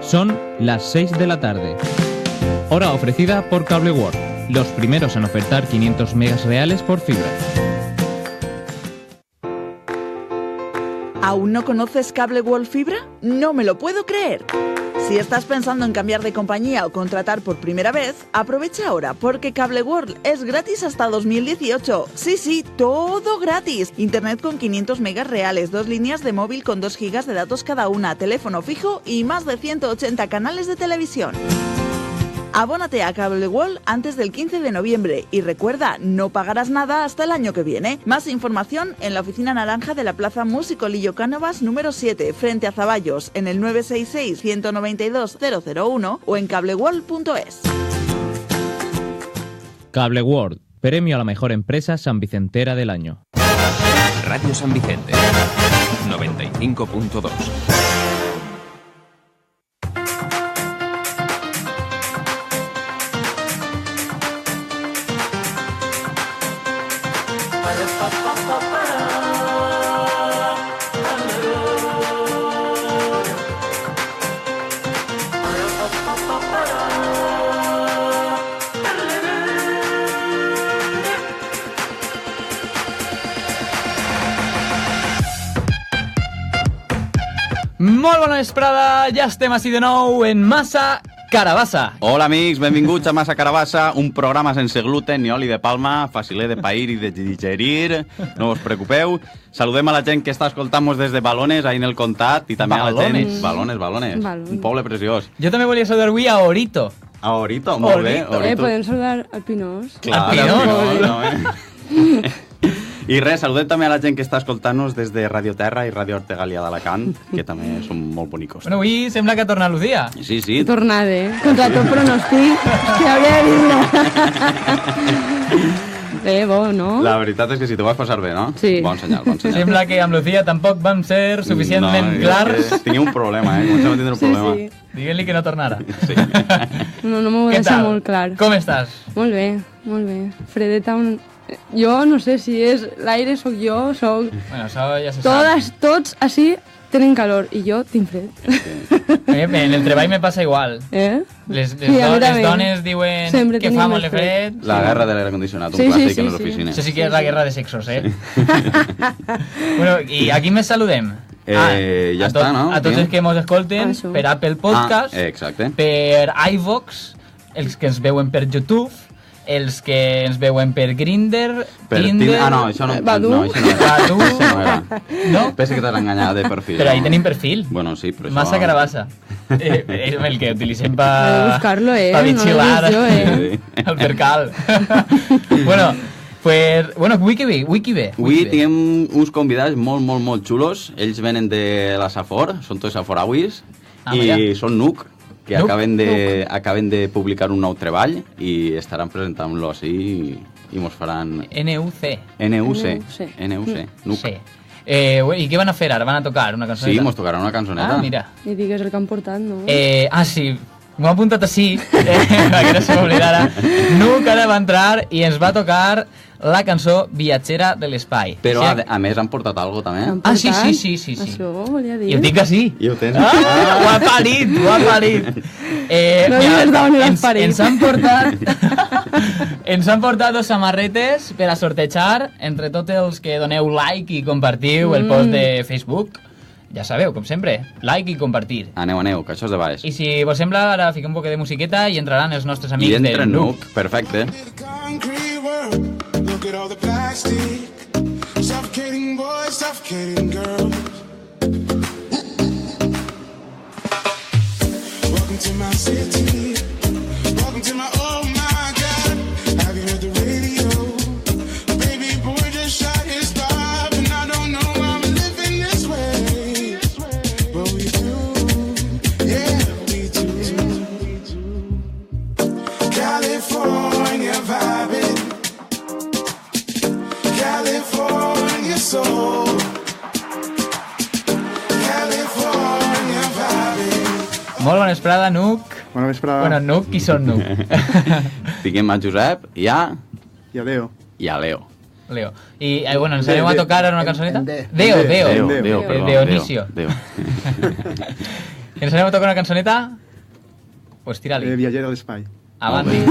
Son las 6 de la tarde. Hora ofrecida por Cable World, los primeros en ofertar 500 megas reales por fibra. ¿Aún no conoces Cable World Fibra? No me lo puedo creer. Si estás pensando en cambiar de compañía o contratar por primera vez, aprovecha ahora porque Cable World es gratis hasta 2018. Sí, todo gratis. Internet con 500 megas reales, 2 líneas de móvil con 2 gigas de datos cada una, teléfono fijo y más de 180 canales de televisión. Abónate a Cable World antes del 15 de noviembre y recuerda, no pagarás nada hasta el año que viene. Más información en la oficina naranja de la Plaza Músico Lillo Cánovas número 7, frente a Zaballos, en el 966-192-001 o en cableworld.es. Cable World, premio a la mejor empresa sanvicentera del año. Radio San Vicente, 95.2. Molt bona vesprada, ja estem així de nou en Massa Carabassa. Hola amics, benvinguts a Massa Carabassa, un programa sense gluten ni oli de palma, faciler de pair i de digerir, no us preocupeu. Saludem a la gent que està escoltant-nos des de Balones, ahí en el Comtat, i també a la gent... Balones, un poble preciós. Jo també volia saludar avui a Orito. A Orito, molt bé. Podem saludar al Pinós. Clar, al Pinós. I res, saludem també a la gent que està escoltant-nos des de Radio Terra i Radio Ortegàlia d'Alacant, que també són molt bonicos. Bueno, avui sembla que torna Lucía. Sí. Tornada, contra tot pronòstic, que hauria de dir. Bo, no? La veritat és que si t'ho vas passar bé, no? Sí. Bon senyal. Sembla que amb Lucía tampoc vam ser suficientment clars. Tenia un problema, comencem a tindre un problema. Sí. Diguem-li que no tornara. Sí. No m'ho Què deixa tal? molt clar. Com estàs? Molt bé. Fredeta, jo no sé si és l'aire, sóc jo, Bueno, això ja se sap. tots així tenen calor i jo tinc fred. En el treball me passa igual. Les dones diuen sempre que fa molt de fred. La guerra de l'aire condicionat, un Sí, clàssic en les sí. oficines. Això sí que és la guerra de sexos, Bueno, i aquí més saludem. Ja està, no? A tots els que ens escolten Això. per Apple Podcast, exacte. per iVox, els que ens veuen per YouTube, els que ens veuen per Grindr, Tinder... No, això no. Badu. No, això no era. Badu. Això no era. No? Pensa que t'has enganyat de perfil. Però ahí tenim perfil. Bueno, sí, però això... Massa Carabassa. És el que utilitzem He de buscar-lo, pa no vigilar l'he vist jo, el percal. Bueno, wiki bé. Avui tenim uns convidats molt xulos. Ells venen de la Safor, són tots saforauis, i són Nuc, que acaben de publicar un nou treball i estaran presentant-lo així i mos faran... NUC. NUC. Nuc. Sí. I què van a fer ara? Van a tocar una cançoneta? Sí, mos tocaran una cançoneta. Ah, mira. I digues el que han portat, no? Sí. M'ho he apuntat així, perquè no se m'oblidara. Nuc ara va entrar i ens va tocar la cançó Viatgera de l'Espai. Però a més han portat alguna cosa també. Sí. Això volia dir. I ho dic que sí. I ho tens. Ho ha parit. No digues d'on l'has parit. Ens han portat 2 samarretes per a sortejar entre tots els que doneu like i compartiu el post de Facebook. Ja sabeu, com sempre, like i compartir. Aneu, que això és de baix. I si vos sembla, ara fiquem un poc de musiqueta i entraran els nostres amics I entra del Nuc, perfecte. Look at all the plastic, suffocating boys, suffocating girls. Welcome to my city, welcome to my, oh my God. Have you heard the radio? Baby boy just shot his stop, and I don't know why I'm living this way. But we do, yeah, we do. California vibing, California soul, California vibing. Molt bona vesprada, Nuc. Bona vesprada. Bueno, Nuc, qui són Nuc? Fiquem a Josep i a Leo. Leo. I, bueno, ens aneu a tocar ara una cançoneta? Deo, perdó. Dionisio. Que ens anem a tocar una cançoneta? Pues tira-li. Viatger a l'espai. Avanti.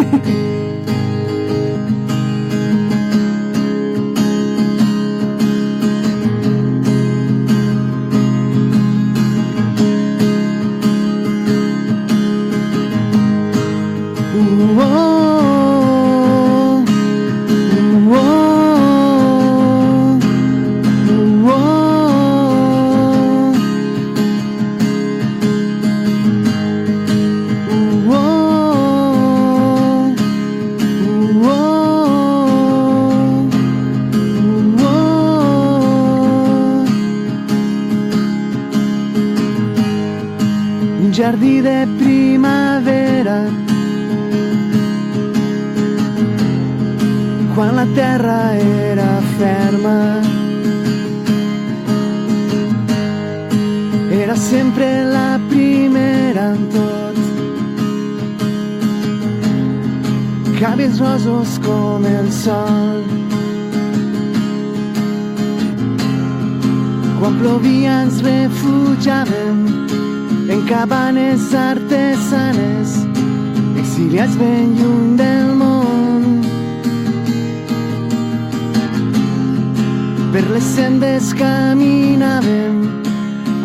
Un jardí de primavera, quan la terra era ferma. Era sempre la primera en tot. Cabells rosos com el sol. Quan plovia ens refugiàvem en cabanes artesanes, exiliats ben lluny del món. Per les sendes caminàvem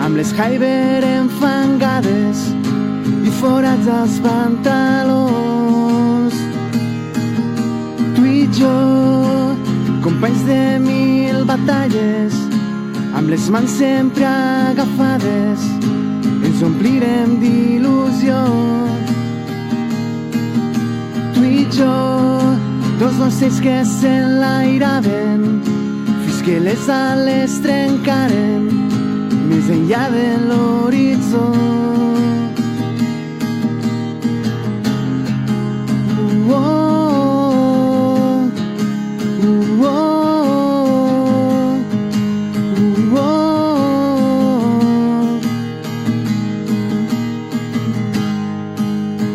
amb les Haiber enfangades i forats als pantalons. Tu i jo, companys de 1000 batalles, amb les mans sempre agafades, ens omplirem d'il·lusió. Tu i jo, dos ocells que s'enlairaven fins que les ales trencaren més enllà de l'horitzó.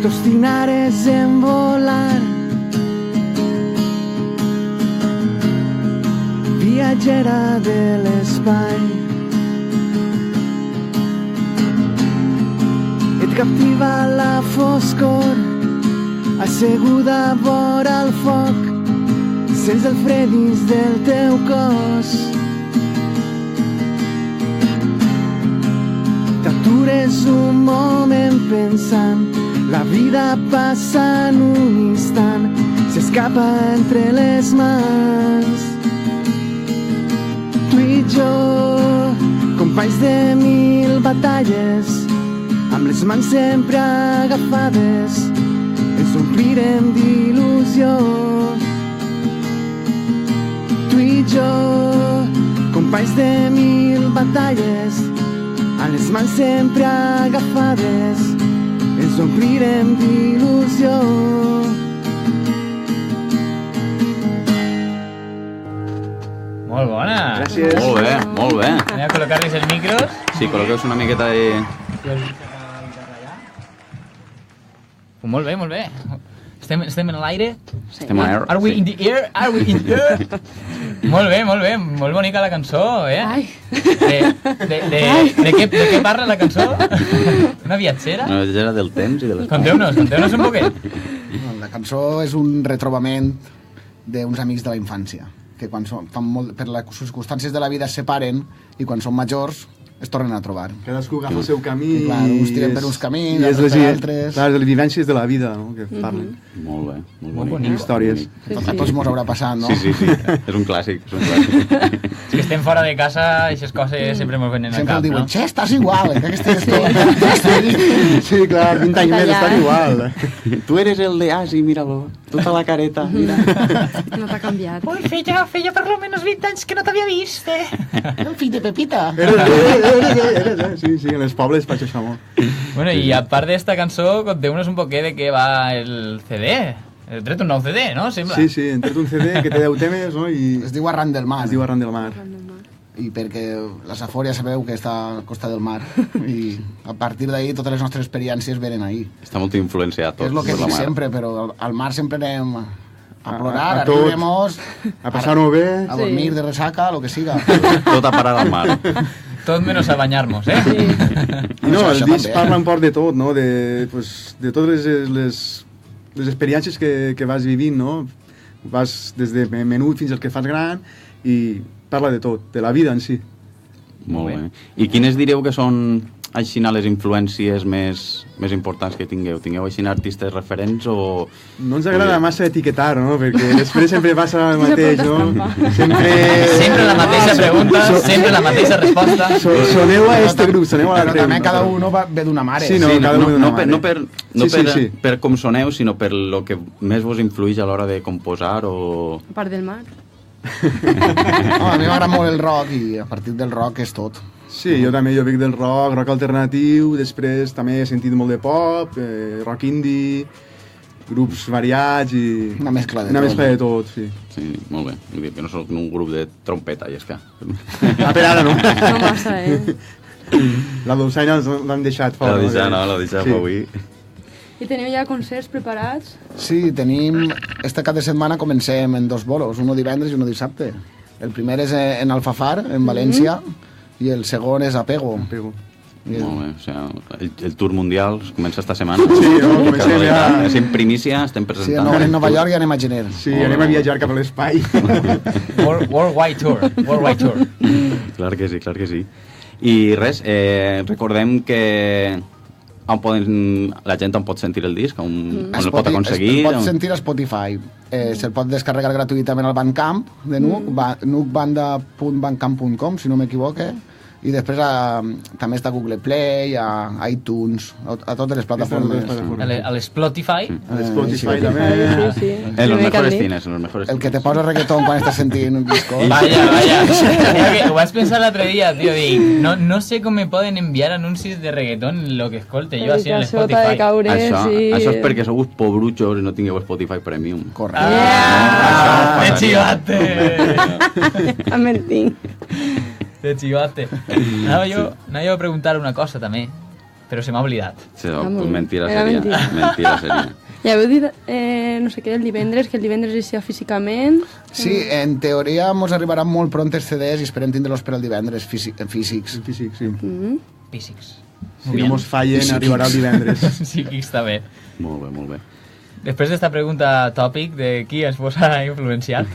T'obstinares en volar, viatgera de l'espai. Et captiva la foscor, asseguda vora el foc, sents el fred dins del teu cos. T'atures un moment pensant, la vida passa en un instant, s'escapa entre les mans. Tu i jo, companys de 1000 batalles, amb les mans sempre agafades, ens omplirem d'il·lusió. Tu i jo, companys de 1000 batalles, amb les mans sempre agafades, ens omplirem d'il·lusió. Molt bona. Gràcies. Molt bé, molt bé. Anem a col·locar-los els micros. Sí, col·loqueu una miqueta de... Molt bé, molt bé. Estem en l'aire? Estem a air. Are we in the air? Are we in the air? Molt bé, molt bé. Molt bonica la cançó, eh? Ai. De què parla la cançó? Una viatgera? Una viatgera del temps i de l'espai. Conteu-nos un poquet. La cançó és un retrobament d'uns amics de la infància, que quan per les circumstàncies de la vida es separen i quan són majors es tornen a trobar. Cadascú agafa el seu camí. I, clar, uns tiren per uns camins, i és altres per altres. Clar, les vivències de la vida, no?, que parlen. Molt bé, molt bonic. bonic. Històries. A tots mos haurà passat, no? Sí. És un clàssic, és un clàssic. Si estem fora de casa, aquestes coses sempre ens venen al Sempre cap, el diuen, no? che, estàs igual, que estàs tot. Sí, clar, 20 anys més, estan igual. Tu eres el de Asi, míralo. Tota la careta, mira. No t'ha canviat. Ui, feia per lo menos 20 anys que no t'havia vist, eh? El fill de Pepita. Eres, sí, en els pobles faig això molt. Bueno, i a part d'esta cançó, conteu-nos un poquet de què va el CD. He tret un nou CD, no? Sembla. Sí, hem tret un CD que té 10 temes, no? I Es diu Arran del Mar. es diu Arran del Mar. I perquè la Safor ja sabeu que està al costat del mar. I a partir d'ahir totes les nostres experiències venen ahir. Està molt influenciat tot És el que per la dic mar. sempre, però al mar sempre anem a plorar, a a tot. riure-mos, A passar-ho bé. a dormir de ressaca, el que siga. Tot a parar al mar. Tot menos a banyar-nos, eh? Sí. I no, el Això disc també. parla un poc de tot, no? De totes les experiències que vas vivint, no? Vas des de menut fins al que fas gran i parla de tot, de la vida en si. Molt bé. I quines direu que són així les influències més importants que tingueu? Tingueu així artistes referents o... No ens agrada massa etiquetar, no? Perquè després sempre passa el mateix, no? Sempre la mateixa pregunta, sempre la mateixa resposta. Soneu a este grup, soneu a Però l'altre també grup. cada un ve d'una mare. Sí, no, Sí, cada un ve d'una mare. Sí. per com soneu, sinó per lo que més vos influïx a l'hora de composar o... A part del mar. No, a mi m'agrada molt el rock i a partir del rock és tot. Sí, jo també, jo vinc del rock alternatiu, després també he sentit molt de pop, rock indie, grups variats i... Una mescla de Una tot. mescla de tot, sí. Sí, molt bé. Vull dir que no soc un grup de trompeta, i és que... Per ara no. No massa, La dolçaina l'han deixat fora. La deixat Sí. avui. I teniu ja concerts preparats? Sí, tenim... Este cap de setmana comencem en 2 bolos, uno divendres i uno dissabte. El primer és en Alfafar, en València, i el segon és a Pego. Pego. Molt bé, o sigui, el tour mundial comença esta setmana. Sí, no, comencem ja. És en primícia, estem Sí, presentant. en Nova York i anem a gener. Sí, anem a viatjar cap a l'espai. Worldwide Tour. Clar que sí, clar que sí. I res, recordem que la gent on pot sentir el disc, on el pot aconseguir. El pot sentir a Spotify. Se'l pot descarregar gratuïtament al Bandcamp de Nuc, nucbanda.bandcamp.com, si no m'equivoque. I després també està a Google Play, a iTunes, a totes les plataformes. A l'Spotify. A l'Spotify sí. també. Sí. En los mejores cines, en los mejores El que te posa reggaetón quan estàs sentint un disco. Vaya. Ho vas pensar l'altre dia, tio. Dic, no sé com me poden enviar anuncis de reggaeton lo que escolte jo així en Això t'ha de l'Spotify. caure, sí. Això és perquè sou pobruchos i no tingueu Spotify Premium. Correcte. ¡Te chivaste! A mentir. Te chivaste. Anava jo a preguntar una cosa també, però se m'ha oblidat. Sí, molt mentira bé. Era seria. Mentira seria. Ja heu dit, no sé què, el divendres, que el divendres és ja físicament. Sí, en teoria mos arribaran molt pront els CDs i esperem tindre-los per al divendres físics. Físics, sí. Físics. Si no mos fallen, arribarà el divendres. Psíquics també. Molt bé, molt bé. Després d'esta pregunta tòpic de qui ens vos ha influenciat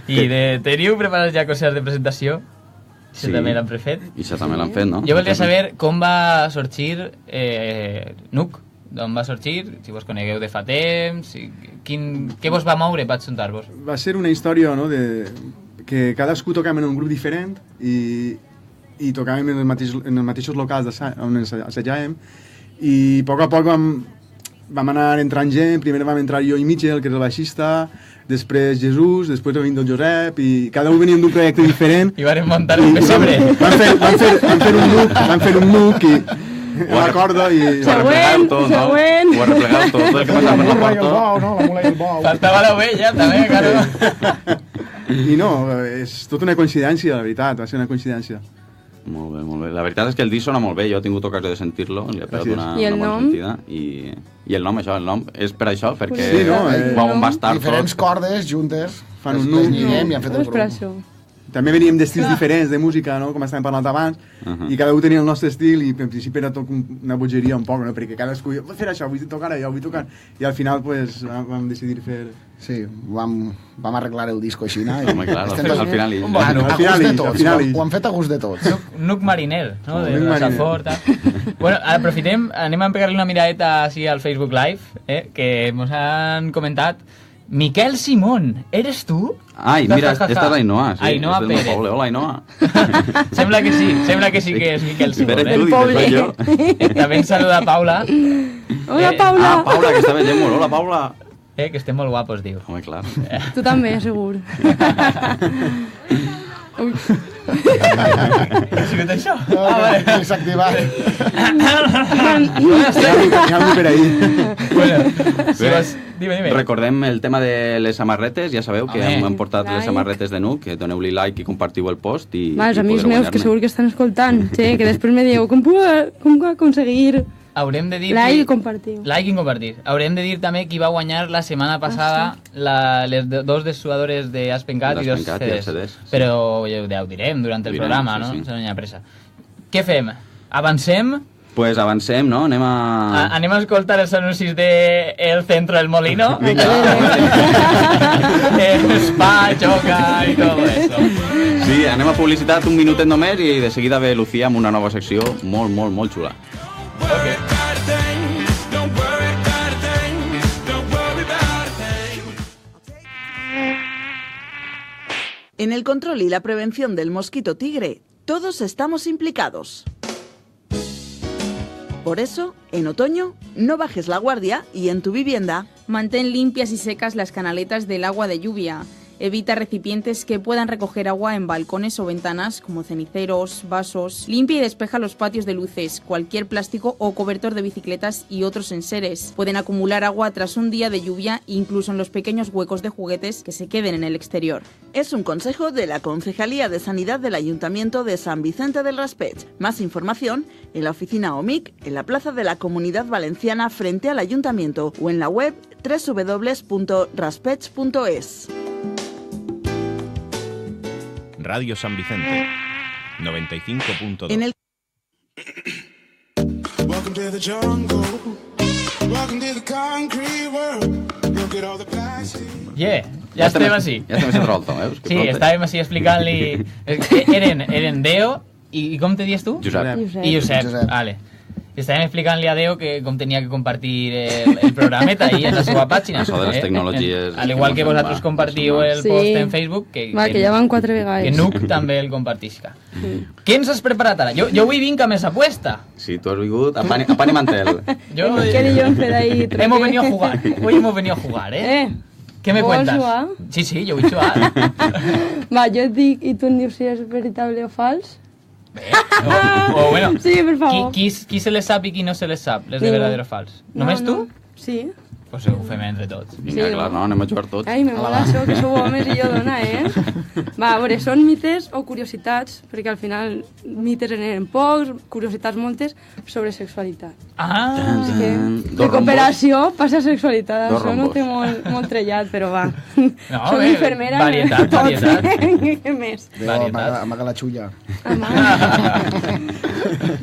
i teniu preparats ja coses de presentació? Això també l'han prefet? I això també l'han fet, no? Jo voldria saber com va sorgir Nuc, d'on va sorgir, si vos conegueu de fa temps, què vos va moure per juntar-vos? Va ser una història, no?, que cadascú tocàvem en un grup diferent i tocàvem en els mateixos locals on assajàvem i a poc vam anar entrant gent. Primer vam entrar jo i Mitchell, que és el baixista, després Jesús, després va venir el Josep, i cada un veníem d'un projecte diferent. I van muntar un pessebre. Van fer un nuc i la corda i... Següent. Ho arreplegau tot, el que passava per la porta. La mula i el bou. Faltava l'ovella, també, claro. I no, és tota una coincidència, la veritat, va ser una coincidència. Molt bé, molt bé. La veritat és que el disc sona molt bé, jo he tingut ocasió de sentir-lo, li he pegat una I el bona nom? sentida. I el nom, el nom és per això, perquè Sí, no? on va estar Diferents tot. cordes juntes, Fan un les nuc. lliguem i han fet el És per grup. això. També veníem d'estils diferents de música, no?, com estàvem parlant abans, i cada un tenia el nostre estil i en principi era tot una bogeria un poc, no?, perquè cadascú vull fer això, vull tocar allò, vull tocar... I al final, pues, vam decidir fer... Sí, vam arreglar el disco així, no? Home, clar, al final ell. Bueno, Al a final gust de ells, tots, al final ells. ho han fet a gust de tots. Nuc mariner, no? De Nuc la mariner. Safor, tal. Bueno, aprofitem, anem a pegar-li una miradeta així al Facebook Live, que mos han comentat. Miquel Simón, ¿eres tú? Ai, mira, esta és Ainhoa, sí. Ainhoa és del meu Pérez. poble. Hola, Ainhoa. Sembla que sí que és Miquel Simón, Espera, tu, dices, soy yo. També ens saluda Paula. Hola, Paula. Ah, Paula, que està veient molt. Hola, Paula. Que estem molt guapos, diu. Home, clar. Tu també, segur. Ui. Ha sigut això? Vale. S'ha activat. Hi ha algú per ahí. Bueno, si Bé, vols... Dime. Recordem el tema de les samarretes, ja sabeu que Home. hem portat les Like. samarretes de Nuc, que doneu-li like i compartiu el post i Va, els i amics podreu meus que guanyar-ne. segur que estan escoltant, che, que després me dieu com puc aconseguir haurem de dir... Like i compartiu. Like i compartir. Haurem de dir també qui va guanyar la setmana passada les dos dessuadores d'Aspencat i dos CDs. Però ja ho direm durant el programa, no? No hi ha pressa. Què fem? Avancem? Pues avancem, no? Anem a escoltar els anuncis de El Centro del Molino. Spa, Joca i tot eso. Sí, anem a publicitat un minutet només i de seguida ve Lucía amb una nova secció molt, molt, molt xula. En el control y la prevención del mosquito tigre, todos estamos implicados. Por eso, en otoño, no bajes la guardia y en tu vivienda, mantén limpias y secas las canaletas del agua de lluvia. Evita recipientes que puedan recoger agua en balcones o ventanas, como ceniceros, vasos. Limpia y despeja los patios de luces, cualquier plástico o cobertor de bicicletas y otros enseres. Pueden acumular agua tras un día de lluvia, incluso en los pequeños huecos de juguetes que se queden en el exterior. Es un consejo de la Concejalía de Sanidad del Ayuntamiento de San Vicente del Raspeig. Más información en la oficina OMIC, en la Plaza de la Comunidad Valenciana frente al Ayuntamiento o en la web www.raspeig.es. Radio San Vicente 95.2. En el Welcome to the jungle. Welcome to the concrete world. Look at all the plastic. Ja estem així. Ja estem a Trolto, veus? Sí, estàvem així explicant-li... Eren Deo i com te dies tu? Josep. I Josep. Vale. Estàvem explicant-li a Deo que com tenia que compartir el programeta ahí en la seva pàgina. Això de les tecnologies... Al igual que vosaltres compartiu el post en Facebook, que ja van 4 vegades. Que Nuc també el compartisca. Què ens has preparat ara? Jo avui vinc amb esa apuesta. Sí, tu has vingut a pan i mantel. Miquel y yo en ahí. Hemos venido a jugar. Hoy hemos venido a jugar, ¿eh? ¿Qué me cuentas? Jugar? Sí, jo vull jugar. Va, jo et dic i tu em dius si és veritable o fals. O bueno, sí, per favor. Qui se les sap i qui no se les sap, les de verdadero o fals? Només tu? Sí. Pues ho fem entre tots. Vinga, clar, no, anem a jugar tots. Ai, me mola això, que sou homes i jo dona, Va, a veure, són mites o curiositats, perquè al final mites en eren pocs, curiositats moltes, sobre sexualitat. Ah! De cooperació passa a sexualitat, això no té molt trellat, però va. Som infermera. Varietat. Què més? Amaga la xulla.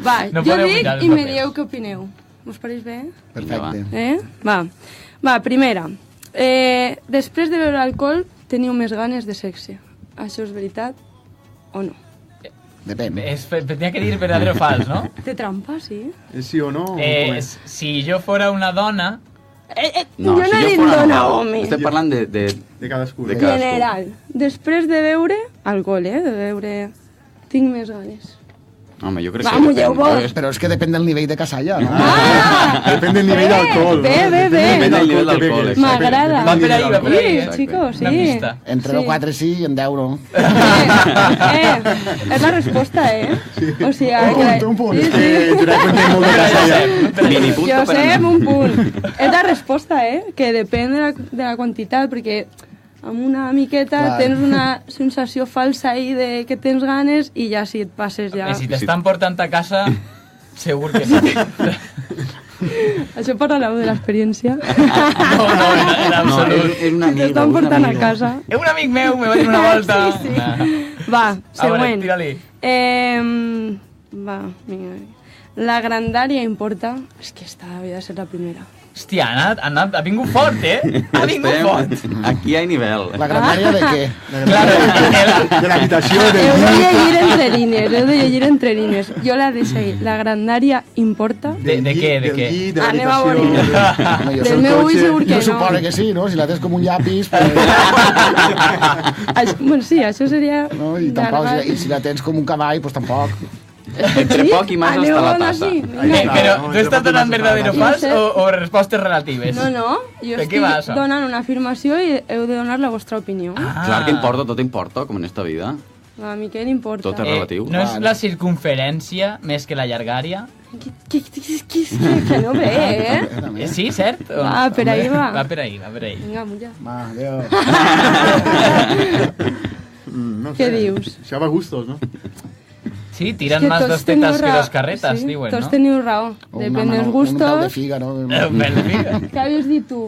Va, jo dic i me dieu què opineu. Us pareix bé? Perfecte. Va, primera. Després de beure alcohol, teniu més ganes de sexe. Això és veritat o no? Depèn. Tenia que dir verdadero o fals, no? Té trampa, sí. Sí o no? Si jo fora una dona... Jo no he dit dona, home. Estem parlant de cadascú. General. Després de beure alcohol, de beure... Tinc més ganes. Home, jo crec que... Però és que depèn del nivell de casalla, no? Depèn del nivell d'alcohol. Bé. Depèn del nivell d'alcohol. M'agrada. Va per ahí. Chicos, sí. Una pista. Entre 4 sí i en 10 no. És la resposta, O sigui... Un punt. Josep en té molt de casalla. Josep, un punt. És la resposta, que depèn de la quantitat, perquè... amb una miqueta tens una sensació falsa ahí de que tens ganes i ja si et passes ja... Si t'estan portant a casa, segur que sí. Això parlareu de l'experiència? No, en absolut. És un amic. Si t'estan portant a casa. És un amic meu, me va dir una volta. Sí. Va, següent. Tira-li. Va, vinga. La grandària importa? És que esta havia de ser la primera. Hòstia, ha vingut fort, Ha vingut fort. Aquí hi ha nivell. La grandària de què? De l'habitació, del Heu de llegir entre línies. Jo la deixo ahí. La grandària importa? De què? Anem a veure. Del meu ull segur que no. Jo suposo que sí, no? Si la tens com un llapis... Bueno, sí, això seria... I si la tens com un cavall, doncs tampoc. Entre poc i més hasta la tassa. Però tu estàs donant verdadero o fals o respostes relatives? No, jo estic donant una afirmació i heu de donar la vostra opinió. Clar que importa, tot importa, com en esta vida. A mi què importa? Tot és relatiu. No és la circunferència més que la llargària? Que no ve, Sí, cert? Va, per ahí va. Va per ahí. Vinga, mulla. Va, adéu. Què dius? Això va a gustos, no? Sí, tiran más dos tetas que dos carretas, sí, diuen, no? Tots teniu raó. Depèn dels gustos. Un pèl de figa, no? Un pèl de figa. Què havies dit tu?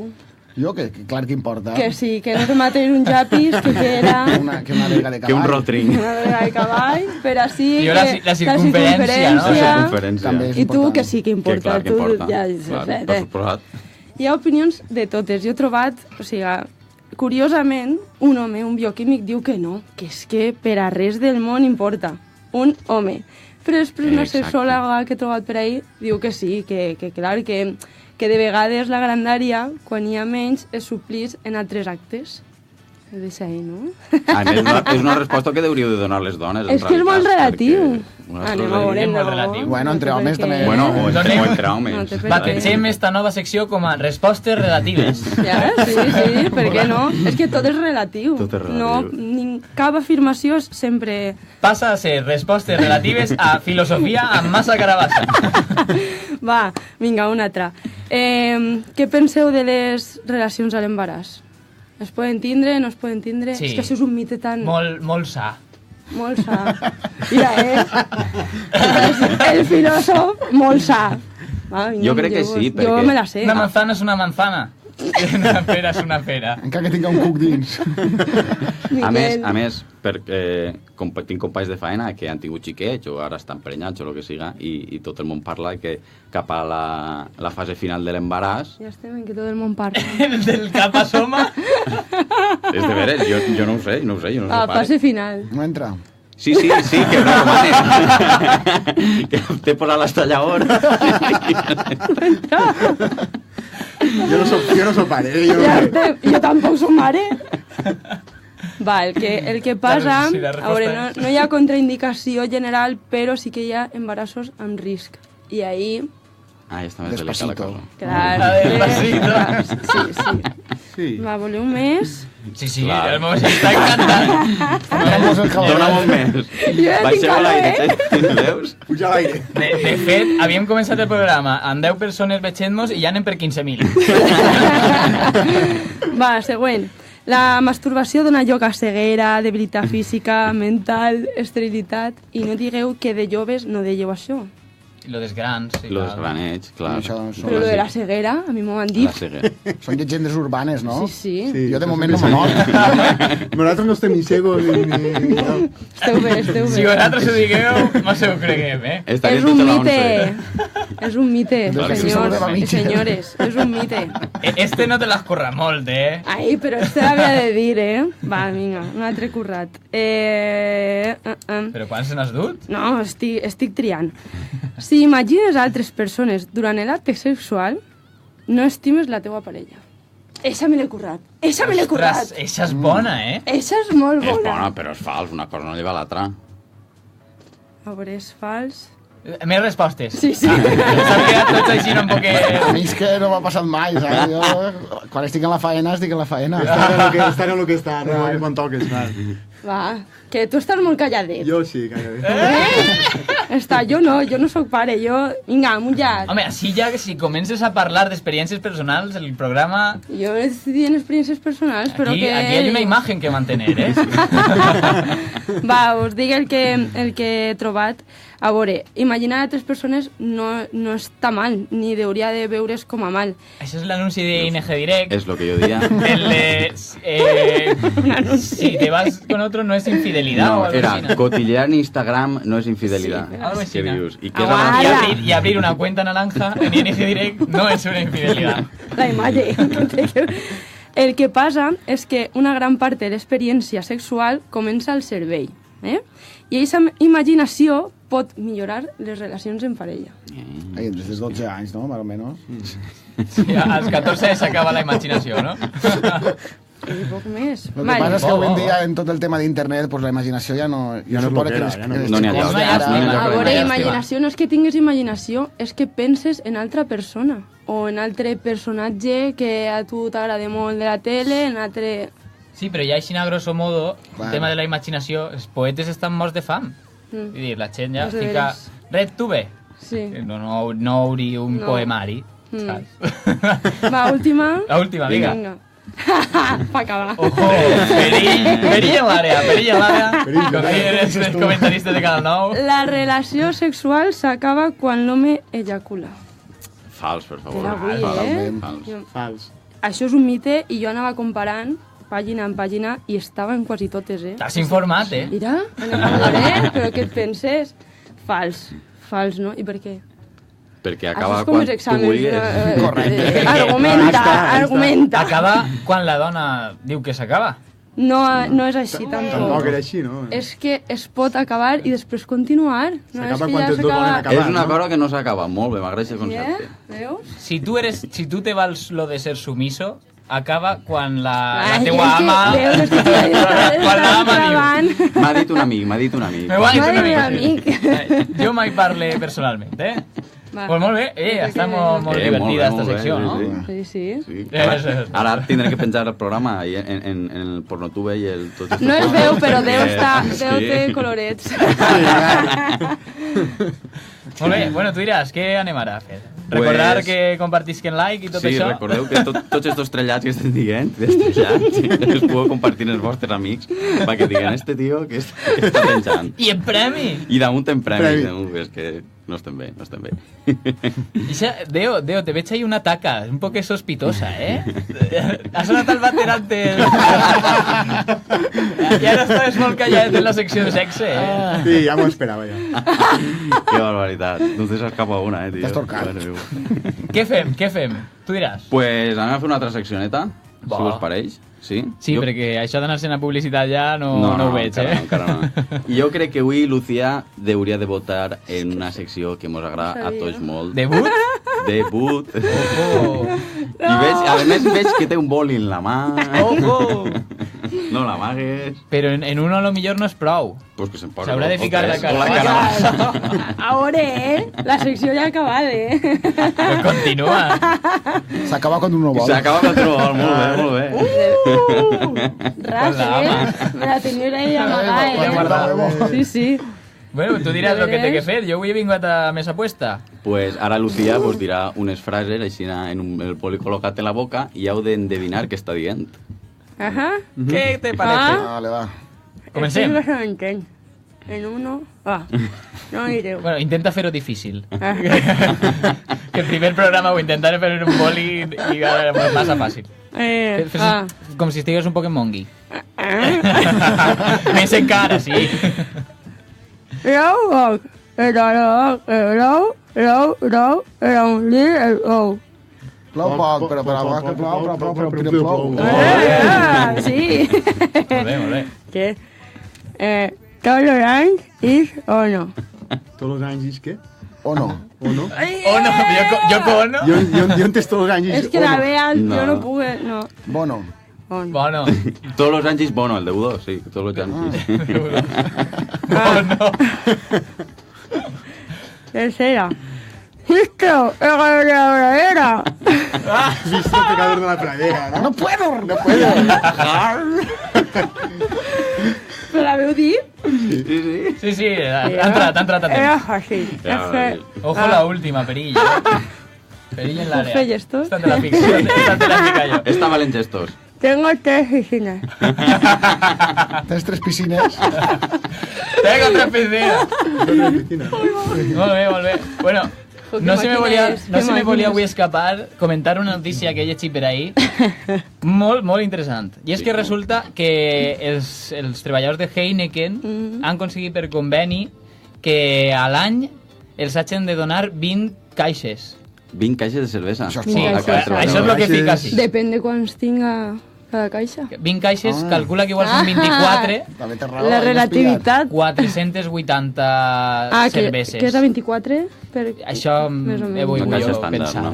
Jo, que clar que importa. Que sí, que no és el mateix un llapis que era... Que una verga de cavall. Que un rotring. Una verga de cavall, però sí Jo que... la circunferència, no? La circunferència. També és I tu, important. que sí que importa. Que clar que importa. Ja, Clar, per suposat. Hi ha opinions de totes. Jo he trobat, o sigui, curiosament, un home, un bioquímic, diu que no, que és que per a res del món importa. Un home. Però després una Exacte. sexòloga que he trobat per ahí diu que sí, que clar, que de vegades la grandària, quan hi ha menys, es suplís en altres actes. Ho deixa ahí, no? A més, és una resposta que hauríeu de donar les dones, en És que és molt relatiu. Anem a veure, És molt no. relatiu. Bueno, entre homes també. Bueno, o entre No homes. té per què. Bategem esta nova secció com a respostes relatives. Ja, sí, per què no? És que tot és relatiu. Tot és relatiu. No, cap afirmació és sempre... Passa a ser respostes relatives a filosofia amb massa carabassa. Va, vinga, una altra. Què penseu de les relacions a l'embaràs? Es poden tindre, no es poden tindre? Sí. És que això és un mite tan... Molt sa. Molt sa. Mira, el filòsof, molt sa. Va, vinga, Jo crec que sí, Jo perquè- me la sé. Una manzana és una manzana. Una pera és una pera. Encara que tinga un cuc dins. A més, perquè tinc companys de faena que han tingut xiquets o ara estan prenyats o el que siga i tot el món parla que cap a la fase final de l'embaràs Ja estem en que tot el món parla. Del cap a soma. és de veres, jo no ho sé, jo no A sé la fase final. No entra. Sí, que recomanen. Que t'he posat l'estallador. Jo no soc pare, Ja estem, jo tampoc soc mare. Va, el que passa... Sí, la A resposta veure, no hi ha contraindicació general, però sí que hi ha embarassos amb risc. I ahí... Ah, ja està més delicada la cosa. Clar, Despacito. sí. Va, voleu més? Sí, Clar. el meu està encantant. Dóna molt més. Jo ja tinc Baixeu a calor, l'aire, veus? Puja a l'aire. De fet, havíem començat el programa amb 10 persones veient-nos i ja anem per 15.000. Va, següent. La masturbació dona lloc a ceguera, debilitat física, mental, esterilitat, i no digueu que de joves no dèieu això. I lo dels grans. Sí, Lo dels granets, clar. Però lo de la ceguera, a mi m'ho han dit. Són llegendes urbanes, no? Sí. Jo de moment no me mort. Nosaltres no estem ni ciegos ni... Esteu bé. Si vosaltres ho digueu, no se ho creguem, És un mite. És un mite, Vale. senyors i senyores. És un mite. Este no te l'has currat molt, Ai, però este l'havia de dir, Va, vinga, un altre currat. Però quants n'has dut? No, estic triant. Si imagines altres persones durant l'acte sexual, no estimes la teua parella. Eixa me l'he currat. Ostres, eixa és bona, Eixa és molt És bona. bona, però és fals, una cosa no lleva l'altra. A veure, és fals. Més respostes. Sí. S'han quedat tots així un poquet... A mi és que no m'ha passat mai, saps? Jo, quan estic en la faena, estic en la faena. Estar en el que està, no quan toques, clar. Va, que tu estàs molt calladet. Jo sí, calladet. Jo no sóc pare, Vinga, amullat. Home, així ja que si comences a parlar d'experiències personals, el programa... Jo estic dient experiències personals, però Aquí que... hi ha una imatge que mantenir, Va, us dic el que he trobat. A veure, imaginar altres persones no està mal, ni hauria de veure's com a mal. Això és l'anunci d'ING Direct. És lo que jo diria. Si te vas con otro no es infidelidad. No, o algo era así, ¿no? cotillear en Instagram no es infidelidad. Sí, algo así, ¿Qué ¿no? dius? ¿Y qué es Aguanta. Y abrir una cuenta naranja en ING Direct no es una infidelidad. La imatge. El que passa és que una gran part de l'experiència sexual comença al cervell, i aquesta imaginació pot millorar les relacions en parella. Ai, des dels 12 anys, no? Más o menos. Sí, als 14 s'acaba la imaginació, no? I poc més. Lo que passa és que avui en dia, en tot el tema d'internet, pues la imaginació ja no es pot bloquea, que no n'hi ha lloc. A veure, imaginació no és que tinguis imaginació, és que penses en altra persona o en altre personatge que a tu t'agrada molt de la tele, en altre... Sí, però ja així a grosso modo, el Bueno. tema de la imaginació, els poetes estan morts de fam. És dir, la gent ja És de fica... veres. RedTube. Sí. No obri un No. poemari. Mm. Saps? Va, última. La última, vinga. Pa acabar. Ojo, perill en l'àrea. Com eres els comentaristes de Canal 9. La relació sexual s'acaba quan l'home ejacula. Fals, per favor. Era avui, Fals. Això és un mite i jo anava comparant pàgina en pàgina i estava en quasi totes, T'has informat, Mira, però què et penses? Fals, no? I per què? Perquè acaba Això és com quan els tu exàmens, vulguis. Correcte. Argumenta. Acaba quan la dona diu que s'acaba. No és així, tampoc. Tampoc era així, no? És que es pot acabar i després continuar. No és S'acaba que quan ja els dos volen acabar. És una cosa que no s'acaba. Molt bé, m'agrada el concepte. Veus? Si tu te vals lo de ser sumiso, acaba quan la teua ama... Quan la ama diu... M'ha dit un amic. M'ho ha dit un amic. Jo mai parle personalment, Pues molt bé, està molt divertida esta secció, no? Sí. Ara tindré que penjar el programa en el Pornotube i el... No es veu, però Déu té colorets. Molt bé, bueno, tu diràs, què anem ara a fer? Recordar que compartisquen like i tot això? Sí, recordeu que tots estos trellats que estem dient, els puedo compartir amb els vostres amics perquè diguen, este tio que està penjant. I en premi! I damunt en premis, és que no estem bé. Deo, te veig ahí una taca, un poc sospitosa, Ha sonat el váter antes. I ara estàs molt callat en la secció de sexe, Sí, ja m'ho esperava, ja. Que barbaritat. No te s'escapa una, tio. T'has torcat. Què fem? Tu diràs. Pues anem a fer una altra seccioneta, si us pareix. Sí, perquè això d'anar-se a publicitat ja no ho veig, encara no. I jo crec que avui Lucía hauria de votar en una secció que mos agrada a tots molt. Debut? Debut. I a més veig que té un boli en la mà. No l'amagues. Però en uno a lo millor no és prou. Pues que se'n posa. S'haurà de ficar la cara. Ara, la secció ja ha acabat, Però continua. S'acaba quan uno vol. S'acaba quan uno vol, molt bé. Ras, me la teniu ahí amagada, Sí. Bueno, tu diràs el que té que fer. Jo avui he vingut a més apuesta. Pues ara Lucía vos dirà unes frases així en el poli col·locat en la boca i heu d'endevinar què està dient. Què te parece? Vale, va. Comencem. En uno... no direu. Bueno, intenta fer-ho difícil. Que el primer programa ho intentaré fer en un boli i ara massa fàcil. Com si estigués un poc en mongui. Més encara, sí. Plou poc, però que plou. Sí. Molt bé. Què? Tots els anys és o no? Tots els anys és què? O no. O no? Jo Ono? Jo entès tots els anys és És que la vean, jo no puc... No. Bono. Bono. Todos los anys és Bono, el de U2, sí. Todos los anys. Bono. Tercera. Visto, el pradera. Visto el pecador de la pradera, no? No puedo. Però la veu dir? Sí, ha entrat a Era temps. fàcil. Ojo la última, perill. Perill en l'àrea. ¿Fue gestos? Esta te la fica yo. Esta valen gestos. Tengo 3 piscinas. Tens 3 piscines. Tengo 3 piscinas. Molt bé. Bueno, no se me volia avui escapar comentar una notícia que he llegit per ahir molt interessant. I és que resulta que els treballadors de Heineken han aconseguit per conveni que a l'any els hagin de donar 20 caixes. 20 caixes de cervesa. Això és Sí, això és el que fica així. Depèn de quants tinga cada caixa. 20 caixes, calcula que igual són 24, També té raó. La relativitat... 480 cerveses. Què és la 24? Això Més o menys. he volgut Una caixa jo estàndard, pensar. no?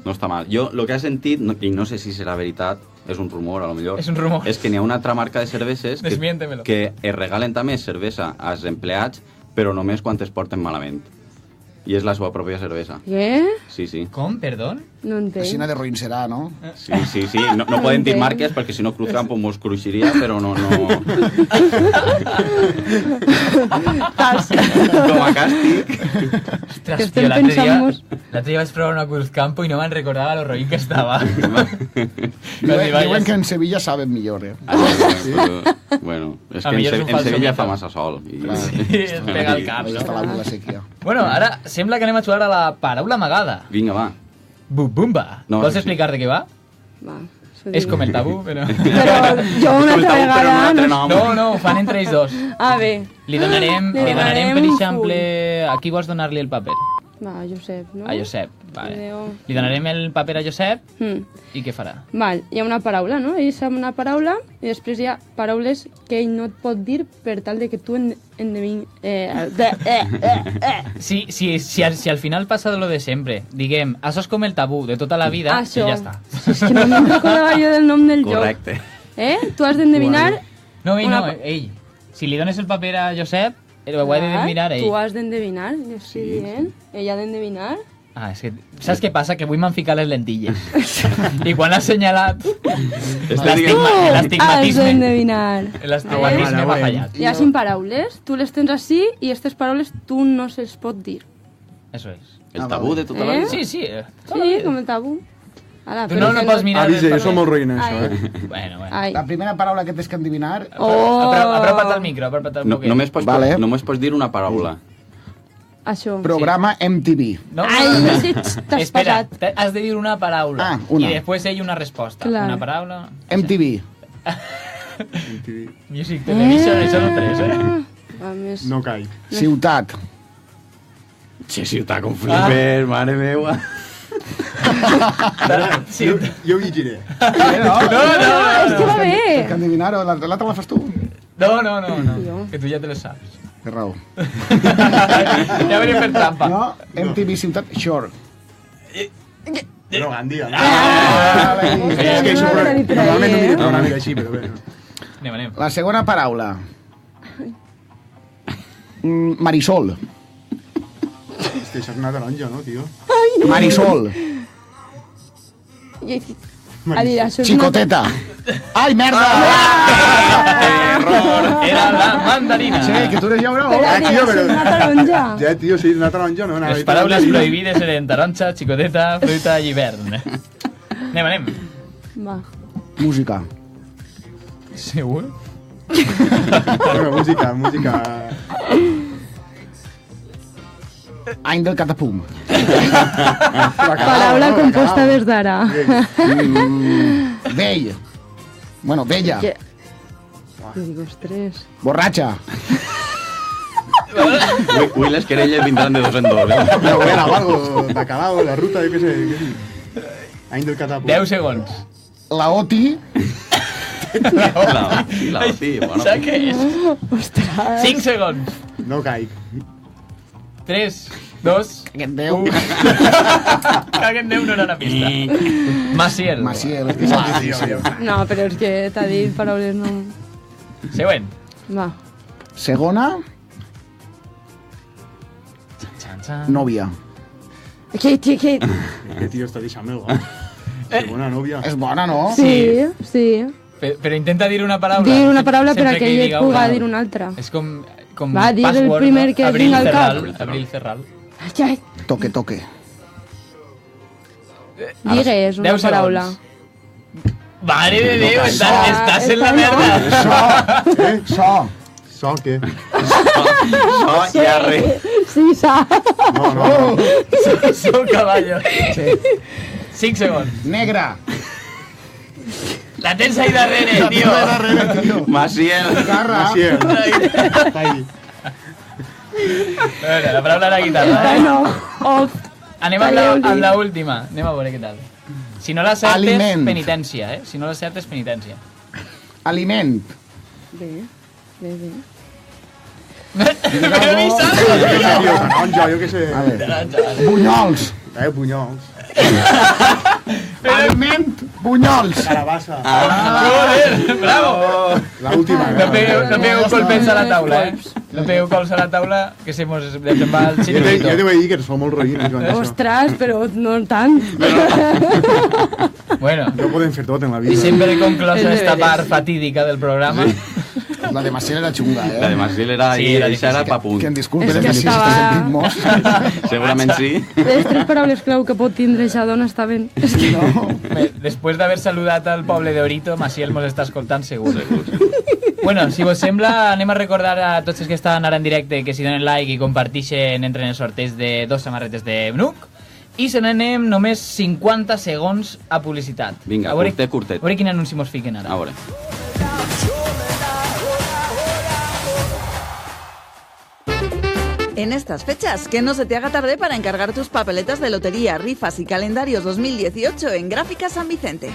No està mal. Jo, el que he sentit, i no sé si serà veritat, és un rumor, a lo millor. És un rumor. És que n'hi ha una altra marca de cerveses Desmiéntemelo. que es regalen també cervesa als empleats, però només quan es porten malament. I és la seva pròpia cervesa. Què? Sí. Com, perdó? No entenc. Aixina de ruïn serà, no? Sí. No podem dir marques perquè si no Cruzcampo mos cruixiria, però no... Com a càstig. Ostres, tio, l'altre dia vaig provar una Cruzcampo i no me'n recordava lo roïn que estava. Diuen que en Sevilla saben millor, Bueno, és que en Sevilla fa massa sol. Sí, es pega el cap, no? Està la sequia. Bueno, ara sembla que anem a jugar a la paraula amagada. Vinga, va. Bumba. Vols explicar de què va? Va. És com el tabú, però... Però jo una altra vegada... No, ho fan entre ells dos. Bé. Li donarem, per exemple... A qui vols donar-li el paper? Va, a Josep, no? A Josep, vale. Li donarem el paper a Josep i què farà? Val, hi ha una paraula, no? Ell sap una paraula i després hi ha paraules que ell no et pot dir per tal de que tu endevin... Si al final passa lo de sempre, diguem, això és com el tabú de tota la vida, i ja està. És que no me'n recordava jo del nom del joc. Correcte. Tu has d'endevinar... No, ell. Si li dones el paper a Josep, ho ha d'endevinar ell. Tu has d'endevinar, jo estic dient. Ell ha d'endevinar. És que... Saps què passa? Que avui m'han ficat les lentilles. I quan has assenyalat... L'estigmatisme... Has d'endevinar. L'estigmatisme m'ha fallat. Hi ha 5 paraules, tu les tens així i aquestes paraules tu no se'ls pot dir. Eso es. El tabú de tota la vida? Sí. Sí, com el tabú. Tu no pots mirar... Avisa, jo som molt ruïn, això, Bueno. La primera paraula que tens que endevinar... Apropa't al micro, apropa't al poquet. Només pots dir una paraula. Això. Programa MTV. T'has Espera, has de dir una paraula. Una. I després ell una resposta. Clar. Una paraula... MTV. Music Television, això no tres, No caic. Ciutat. Ciutat com flipper, mare meua. Jo ho llegiré. No, és que va bé. Que endevinar-ho, l'altra la fas tu. No, que tu ja te les saps. Té raó. Ja venia per trampa. No, MTV Ciutat Shore. No, Gandia. És que això normalment no miro programes així, però bé. Anem. La segona paraula. Marisol. Hòstia, això és una taronja, no, tio? Marisol. Xicoteta. Ai, merda! Error! Era la mandarina. Sí, que tu eres ja bravo. Una taronja. Ja, tio, sí, una taronja, no? Les paraules prohibides eren taronja, xicoteta, fruita i hivern. Anem. Va. Música. Segur? Música. Any del catapum. Paraula composta des d'ara. Vell. Bueno, vella. Dic, ostres. Borratxa. Avui les querelles vindran de dos en dos. La abuela o algo, bacalao, la ruta, jo què sé. Any del catapum. 10 segons. La OTI. La OTI, bueno. Saps què és? Ostres. 5 segons. No caic. 3, 2... Aquest Déu. Aquest Déu no era una pista. Maciel. Maciel, és que és difícil. No, però és que t'ha dit paraules no... Següent. Va. Segona. Nòvia. Què? Que tio està deixant-me, segona nòvia. És bona, no? Sí. Però intenta dir una paraula. Dir una paraula per a que ell et pugui dir una altra. És com va, dir el primer que et vinga al cap. Abril Cerral. Toque. Digues una paraula. Mare de Déu, estàs en la merda. So, què? So, ja res. Sí, sa. No. So, caballo. 5 segons. Negra. La tens ahí darrere, tio. Maciel. Maciel. Està ahí. Bueno, la paraula era guitarra, Anem amb la última. Anem a veure què tal. Si no l'acertes, penitència, Si no l'acertes, penitència. Aliment. Bé. Però ni saps! Taronja, jo què sé. Bunyols. Bunyols. Aliment Bunyols. Carabassa. Joder, bravo. La última. No pegueu colpets a la taula, No pegueu cols a la taula, que se mos va al Jo chiringuito. t'ho vaig dir que ens fa molt roïns. Ostres, però no tant. Bueno. No podem fer tot en la vida. I sempre he conclòs esta part fatídica del programa. La de Maciel era xunga, La de Maciel era... Sí, i era això era pa punt. Que em disculpen És que els estava- feixistes en Pitmos. Segurament sí. Les 3 paraules clau que pot tindre aquesta dona està ben. És que no. Bé, després d'haver saludat al poble d'Orito, Maciel mos està escoltant segur. Bueno, si vos sembla, anem a recordar a tots els que estan ara en directe que si donen like i compartixen entren en el sorteig de 2 samarretes de Bnuc. I se n'anem només 50 segons a publicitat. Vinga, curtet. A veure quin anunci mos fiquen ara. A veure. En estas fechas, que no se te haga tarde para encargar tus papeletas de lotería, rifas y calendarios 2018 en Gráficas San Vicente.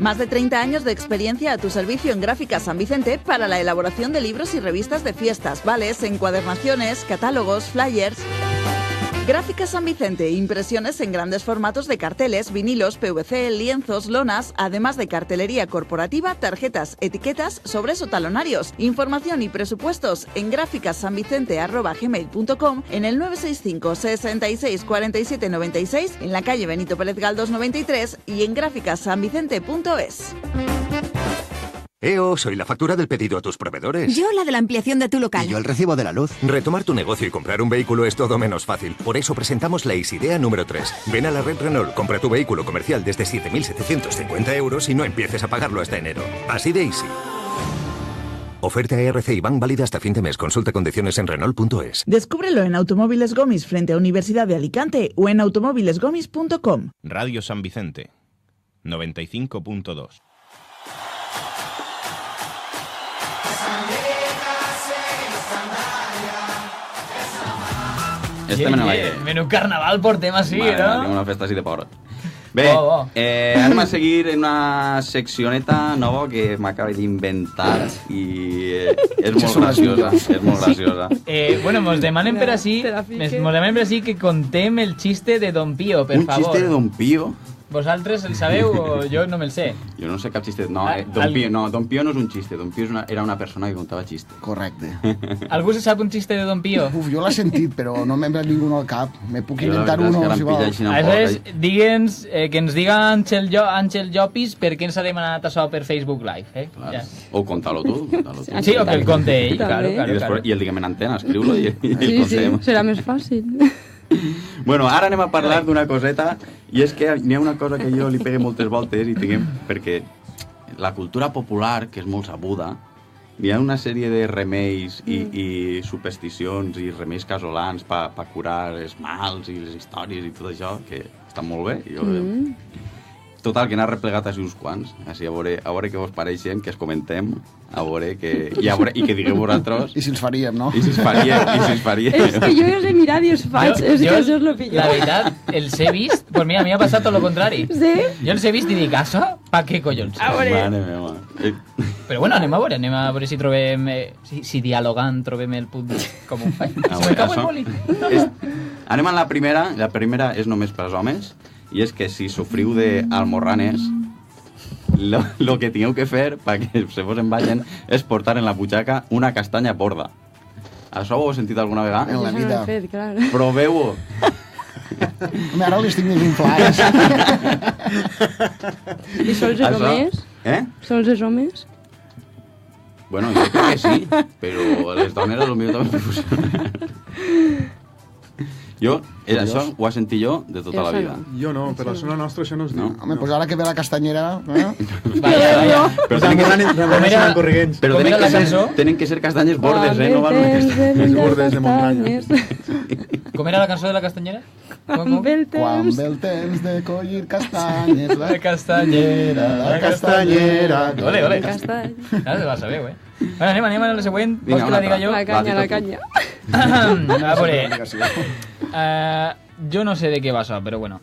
Más de 30 años de experiencia a tu servicio en Gráficas San Vicente para la elaboración de libros y revistas de fiestas, vales, encuadernaciones, catálogos, flyers. Gráficas San Vicente, impresiones en grandes formatos de carteles, vinilos, PVC, lienzos, lonas, además de cartelería corporativa, tarjetas, etiquetas, sobres o talonarios. Información y presupuestos en gráficassanvicente@gmail.com, en el 965 66 47 96, en la calle Benito Pérez Galdós 93 y en gráficassanvicente.es. Soy la factura del pedido a tus proveedores. Yo la de la ampliación de tu local. Y yo el recibo de la luz. Retomar tu negocio y comprar un vehículo es todo menos fácil. Por eso presentamos la Isidea número 3. Ven a la red Renault, compra tu vehículo comercial desde 7.750 euros y no empieces a pagarlo hasta enero. Así de easy. Oferta ERC y Bank válida hasta fin de mes. Consulta condiciones en Renault.es. Descúbrelo en Automóviles Gomis frente a Universidad de Alicante o en automóvilesgomis.com. Radio San Vicente, 95.2. Menú carnaval portem així, Mare, no? Tenim una festa així de pobra. Bé, anem a seguir en una seccioneta nova que m'acaba d'inventar i és molt graciosa. És molt graciosa. Bueno, mos demanen per així que contem el xiste de Don Pío, per favor. Un xiste de Don Pío? Vosaltres el sabeu o jo no me'l sé? Jo no sé cap xiste. No, Don Pío no és un xiste. Don Pío era una persona que contava xiste. Correcte. Algú se sap un xiste de Don Pío? Uf, jo l'he sentit, però no m'hem ningú al cap. Me puc inventar uno, si vols. Aleshores, digue'ns, que ens diga Àngel Llopis per què ens ha demanat això per Facebook Live. Ja. O contar-lo tu. Sí, o que el conte ell, claro. I el diguem en antena, escriu-lo i el contem. Sí, serà més fàcil. Bueno, ara anem a parlar d'una coseta, i és que n'hi ha una cosa que jo li pegue moltes voltes i tinguem, perquè la cultura popular, que és molt sabuda, hi ha una sèrie de remeis i supersticions i remeis casolans per curar els mals i les històries i tot això, que estan molt bé. Total, que n'ha replegat així uns quants, així a veure què vos pareixen, que es comentem, a veure que... I que digueu vosaltres... I si els faríem, no? I si els faríem. És que jo els he mirat i els faig, és que això és lo pitjor. La veritat, els he vist, pues mira, a mi m'ha passat tot lo contrari. Sí? Jo els he vist i dic, això, pa què collons? A veure. Mare meva. Però bueno, anem a veure si trobem... Si dialogant trobem el punt com ho faig. Se me cau el boli. Anem a la primera és només per als homes, i és que si sofriu d'almorranes, lo que tingueu que fer perquè se vos en vagin és portar en la butxaca una castanya borda. Això ho heu sentit alguna vegada? En la vida. Proveu-ho. Home, ara l'estic més inflats. I sols els homes? Sols els homes? Bueno, jo crec que sí, però les dones a lo millor també funcionen. Això ho he sentit jo de tota la vida. Jo no, per la zona nostra això no es diu. Home, doncs ara que ve la castanyera... Vaya. Però tenen que ser castanyes bordes, no? Bordes de muntanya. Com era la cançó de la castanyera? Quan ve el temps de collir castanyes, la castanyera, la castanyera. Ole, ole. Castany. Ja se la sabeu, Bueno, anem a la següent. Vols que la diga jo? La canya. A veure, jo no sé de què va això, però bueno.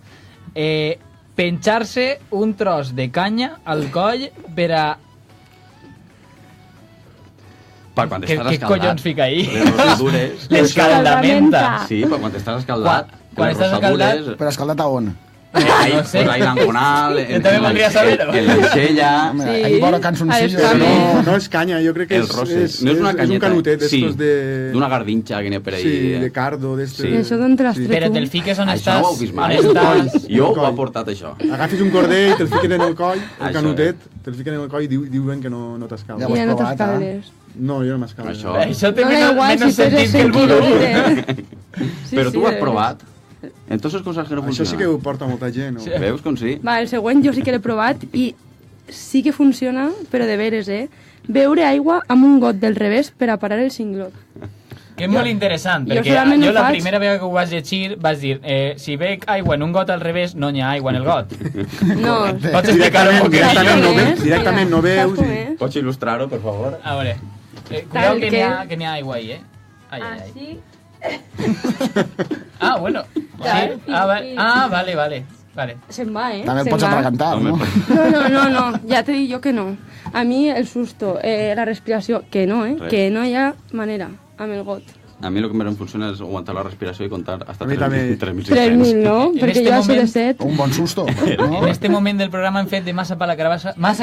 Penjar-se un tros de canya al coll per a... Quan estàs escaldat. Què collons fica ahí? Les rosadures. L'escaldamenta. Sí, però quan estàs escaldat. Quan estàs escaldat... Però escaldat a on? Ahí, No sé. pues ahí l'angonal, Yo también podría saberlo. en l'enxella, Home, Sí. ahí vora cançoncillo. No és canya, jo crec que el roses. No és una és un canyeta. canutet Sí, d'estos de... d'una gardinxa que n'hi ha per ahí. Sí, de cardo, d'estos... I això d'on te l'has tret Espera't, tu? el fiques on Això estàs. no ho heu vist mai. On estàs? Jo ho he portat, això. Agafis un corder, te'l fiquen en el coll, el Això canutet, te'l fiquen en el coll i diuen que no t'escalda. Ja ho has Ja no provat, t'escaldes. No, jo no m'escaldo. Això té No da igual menos si peses sentit que el 100 quilos. vudú. diré. Sí, Però tu ho has de provat. Entonces coses que no Això funcionen. sí que ho porta molta gent. No? Veus com sí? Va, el següent jo sí que l'he provat i sí que funciona, però de veres, beure aigua amb un got del revés per a parar el cinglot. Que és molt interessant, Jo perquè solament jo ho la faig. primera vegada que ho vaig llegir vaig dir, si bec aigua en un got al revés, no hi ha aigua en el got. No. Pots explicar-ho un poquet? Directament no veus. Saps com és? Pots il·lustrar-ho, per favor? A veure, cuidao Tal que que- n'hi ha aigua ahí, Ai, ai, ai. Així. Ah, bueno. Clar, Sí. Vale. Se'n va, També el Se'n pots va. atragantar, no? No, ja t'he dit jo que no. A mi el susto, la respiració, que no, Res. que no hi ha manera amb el got. A mi el que més em funciona és aguantar la respiració i comptar hasta A mi també. 3.600. 3.000, no? En Perquè este jo això de moment- 7... Un bon susto. En este moment del programa hem fet de Massa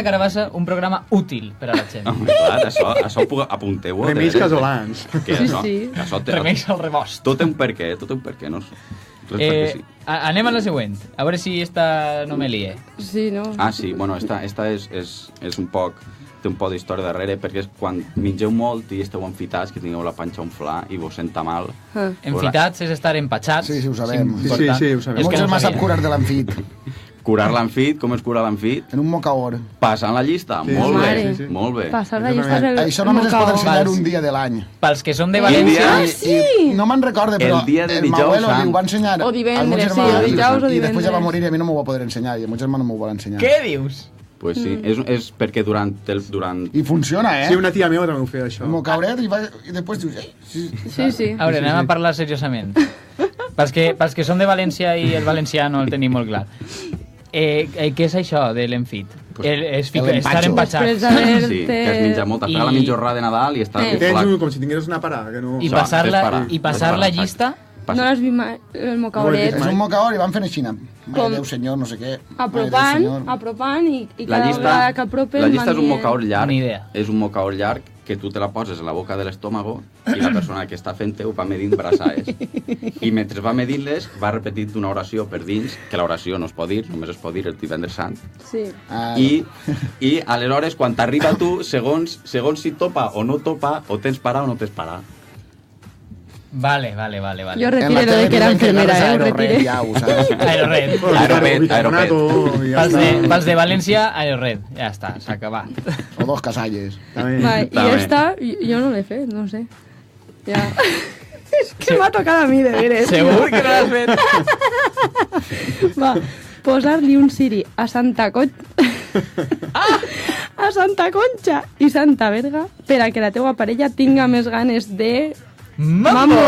Carabassa un programa útil per a la gent. Home, clar, això ho apunteu. Remeis casolans. Que Sí, això, sí. això té, Remeis al rebost. tot té un per què, no? Res perquè sí. Anem a la següent, a veure si esta no me lie. Sí, no? Ah, sí, bueno, esta és un poc... Té un poc d'història darrere, perquè és quan mengeu molt i esteu enfitats, que tingueu la panxa unflar i vos senta mal. Ah. Enfitats és estar empatxats. Sí, ho sabem. Sí, ho sabem. És Molt que no germà sap sabia. curar de l'enfit. Curar l'enfit, com es cura l'enfit? En un mocaor. Passant la llista, Sí, molt bé, mare. molt bé. Passar la llista del Això només es pot mocao. ensenyar Vals. un dia de l'any. Pels que són de Quin dia? València... Sí! No me'n recorde, però El dia de el dijous meu abuelo sant. li ho va ensenyar O divendres, al meu sí, germà, o dijous o i després ja va divendres. morir i a mi no m'ho va poder ensenyar, i el meu germà no m'ho vol ensenyar. Què dius? Pues sí, és perquè durant... I funciona, Sí, una tia meva també ho feia, això. El mocauret i després dius... Ei, sí. Sí. A veure, anem a parlar seriosament. Pels que són de València i el valencià no el tenim molt clar. Què és això de l'enfit? Estar empatxat. Sí, que es menja molta. Pega la mitjorra de Nadal i està... Tens com si tingués una parada. Que no... I passar la llista... No l'has vist mai, el mocauret? És un mocaor i van fent així. Com- Mare Déu senyor, no sé què. Apropant i La cada llista, vegada que apropes... la llista és un van mocaor llarg. Ni idea. És un mocaor llarg que tu te la poses en la boca de l'estómago i la persona que està fent-ho va medint braçaes. I mentre va medint-les, va repetint una oració per dins, que l'oració no es pot dir, només es pot dir el divendres sant. Sí. I aleshores, quan t'arriba tu, segons si topa o no topa, o tens parar o no tens parar. Vale. Jo retiro de que era enfermera, ho retire. Ja ho saps. Aerored. Pels de València, Aerored. Ja està, s'ha acabat. O dos casalles. Va, I esta, jo no l'he fet, no sé. Ja. És que m'ha tocat a mi, de veres. Segur que no l'has fet? Va, posar-li un ciri a Santa a Santa Concha i Santa Verga per a que la teua parella tinga més ganes de... Mambo!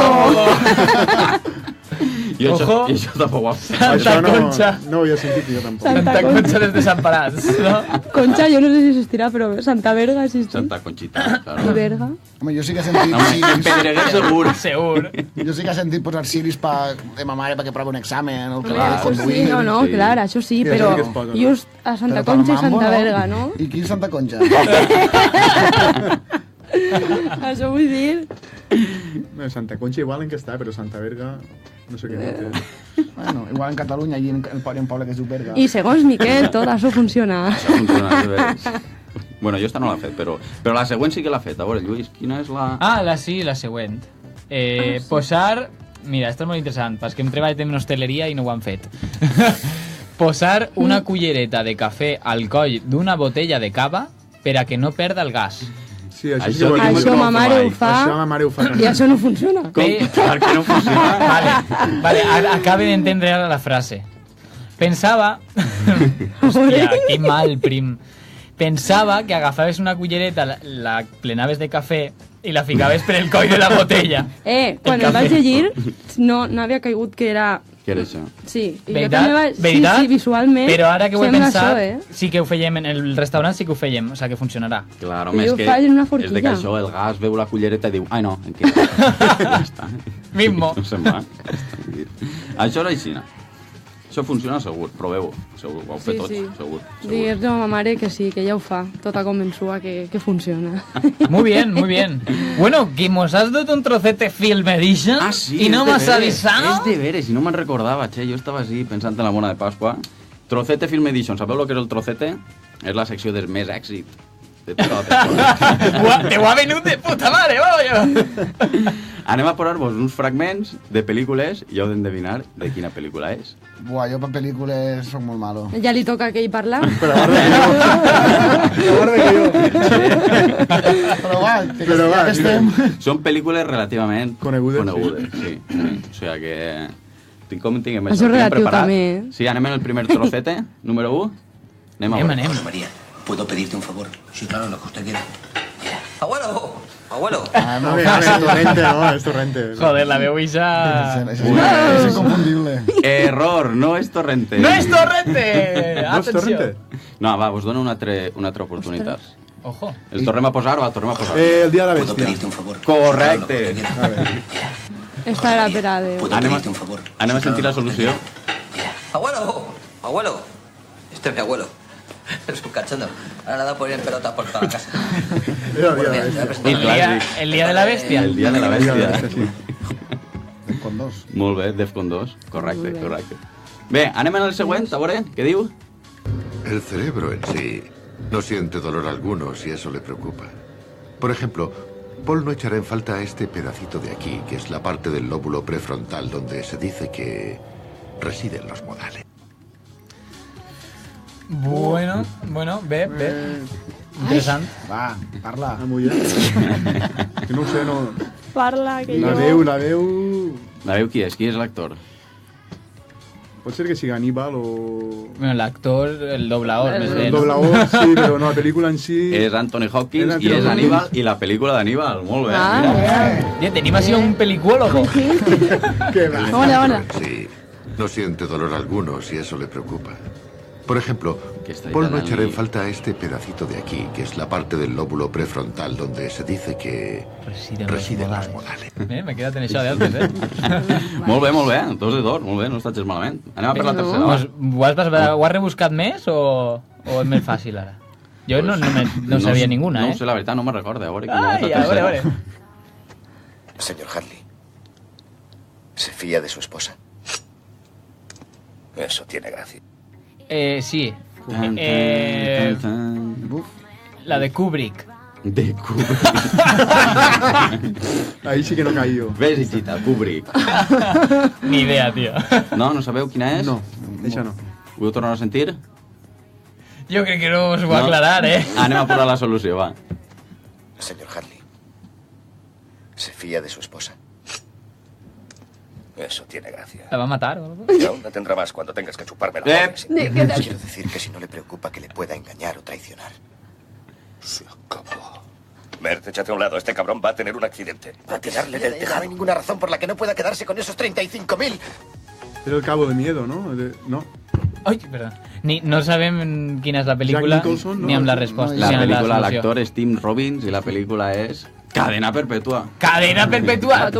I Ojo. això tampoc ho ha fet. Santa Concha. No ho havia sentit jo tampoc. Santa Santa Concha dels Desemparats, no? Concha, jo no sé si existirà, però Santa Verga existeix. Santa Conchita, I claro. Verga. Home, jo sí que he sentit... Home, en Pedreguer segur. Segur. Jo sí que he sentit posar ciris de ma mare perquè prova un examen o que Clar, l'ha de conduir. Sí, no, Sí. clar, això sí, Sí, però això sí que es posa, no? just a Santa Però per Concha i mambo, Santa Verga, no? I quin Santa Concha? Això vull dir... No, Santa Concha igual en què està, però Santa Verga no sé què té. Bueno, igual en Catalunya, allí en un poble que es diu Berga. I segons Miquel, tot això funciona. Això funciona de veres. Bueno, jo esta no l'he fet, però la següent sí que l'ha fet. A veure, Lluís, quina és la... Ah, la següent. Posar... Mira, esto és molt interessant, perquè hem treballat en hosteleria i no ho han fet. Posar una cullereta de cafè al coll d'una botella de cava per a que no perda el gas. Sí, això, Això sí que ho he Això ma mare ho fa Això ma mare ho fa. i això no funciona. Per què no funciona? Vale, acabe d'entendre ara la frase. Pensava... Hòstia, que mal, prim. Pensava que agafaves una cullereta, la plenaves de cafè i la ficaves per el coll de la botella. Quan el vaig llegir, no havia caigut que era... Què era això? Sí, i jo Veritat? també vaig... Veritat? Sí, visualment Però ara que ho he sembla pensat, això, sí que ho fèiem en el restaurant, sí que ho fèiem, o sigui que funcionarà. Clar, I home, és ho que faig en una és de que forquilla. això, el gas veu la cullereta i diu ai no, en què? Ja està. Mismo. No se'n va. Això és així. Això funciona segur, proveu-ho. Segur, ho heu fet tots, segur. Digues a ma mare que sí, que ja ho fa. Tota convençua que funciona. Muy bien, muy bien. Bueno, que mos has dado un trocete Film Edition y no m'has avisado. És de veres, i no me'n recordava, che. Jo estava així pensant en la mona de Pasqua. Trocete Film Edition, sabeu el que és el trocete? És la secció del més èxit de tota la temporada. Te ho ha venut de puta mare, vaya! Anem a posar-vos uns fragments de pel·lícules i heu d'endevinar de quina pel·lícula és. Buah, jo per pel·lícules soc molt malo. Ja li toca a aquell parlar. Però va, que estem... Són pel·lícules relativament conegudes, sí. O sigui que... Com tinguem això relatiu preparat? també, Sí, anem en el primer trocete, número 1. Anem. José María, ¿puedo pedirte un favor? Sí, claro, lo que usted quiera. ¡Abuelo! ¡Abuelo! A ver, es Torrente. Joder, la veu isa... És inconfundible. Error, no és Torrente. ¡No es Torrente! No és Torrente? No, va, us dono una altra oportunitat. Ojo. El tornem a posar o el tornem a posar? El dia de la ¿Puedo bèstia. pedirte un favor? Correcte. A ver. Esta era per a Déu. ¿Puedo pedirte un favor? Anem a sentir la solució. ¡Abuelo! ¡Abuelo! Este es mi abuelo. Es un cachondo. Ahora da por ir en pelota por toda la casa. El día de la bestia. El dia de la bèstia. Defcon 2. Molt bé, Defcon 2. Correcte. Bé, anem en el següent, a veure, què diu? El cerebro en sí no siente dolor alguno si eso le preocupa. Por ejemplo, Paul no echará en falta este pedacito de aquí, que es la parte del lóbulo prefrontal donde se dice que residen los modales. Bueno, bé. Interessant. Va, parla. La muller. Que no ho sé, no... Parla, que La jo... veu... La veu qui és? Qui és l'actor? Pot ser que sigui Aníbal o... Bueno, l'actor, el doblador, més bé. El doblador, sí, però no, la pel·lícula en si... És Anthony Hopkins i és Aníbal i la pel·lícula d'Aníbal. Molt bé, mira. Ja tenim així un pelicuólogo. Que va. Hola. Sí, no siente dolor alguno si eso le preocupa. Por ejemplo, Paul no echará en falta este pedacito de aquí, que es la parte del lóbulo prefrontal donde se dice que residen los modales. Me quedat en això d'altres, Molt bé. 2 de 2. Molt bé, no estàs gens malament. Anem a per la tercera. Ho has rebuscat més o és més fàcil ara? Jo no sabia ninguna, No sé, la veritat, no me recordo. A veure, a veure. Señor Harley, ¿se fía de su esposa? Eso tiene gracia. Sí. La de Kubrick. De Kubrick. Ahí sí que no caí jo. Ves, Ichita, Kubrick. Ni idea, tio. No sabeu quina és? No, això no. Ho heu tornat a sentir? Jo crec que no us ho va aclarar, Anem a posar la solució, va. Señor Harley, ¿se fía de su esposa? Eso tiene gracia. ¿La va a matar o algo? Y aún la tendrá más cuando tengas que chuparme la boca. Quiero decir que si no le preocupa que le pueda engañar o traicionar. Se acabó. Mert, échate a un lado. Este cabrón va a tener un accidente. Va a tirarle del tejado. No hay ninguna razón por la que no pueda quedarse con esos 35.000. Era el Cabo de Miedo, ¿no? No. Ai, perdó. No sabem quina és la pel·lícula ni amb la resposta. La pel·lícula, l'actor és Tim Robbins i la pel·lícula és Cadena Perpetua. Cadena Perpetua!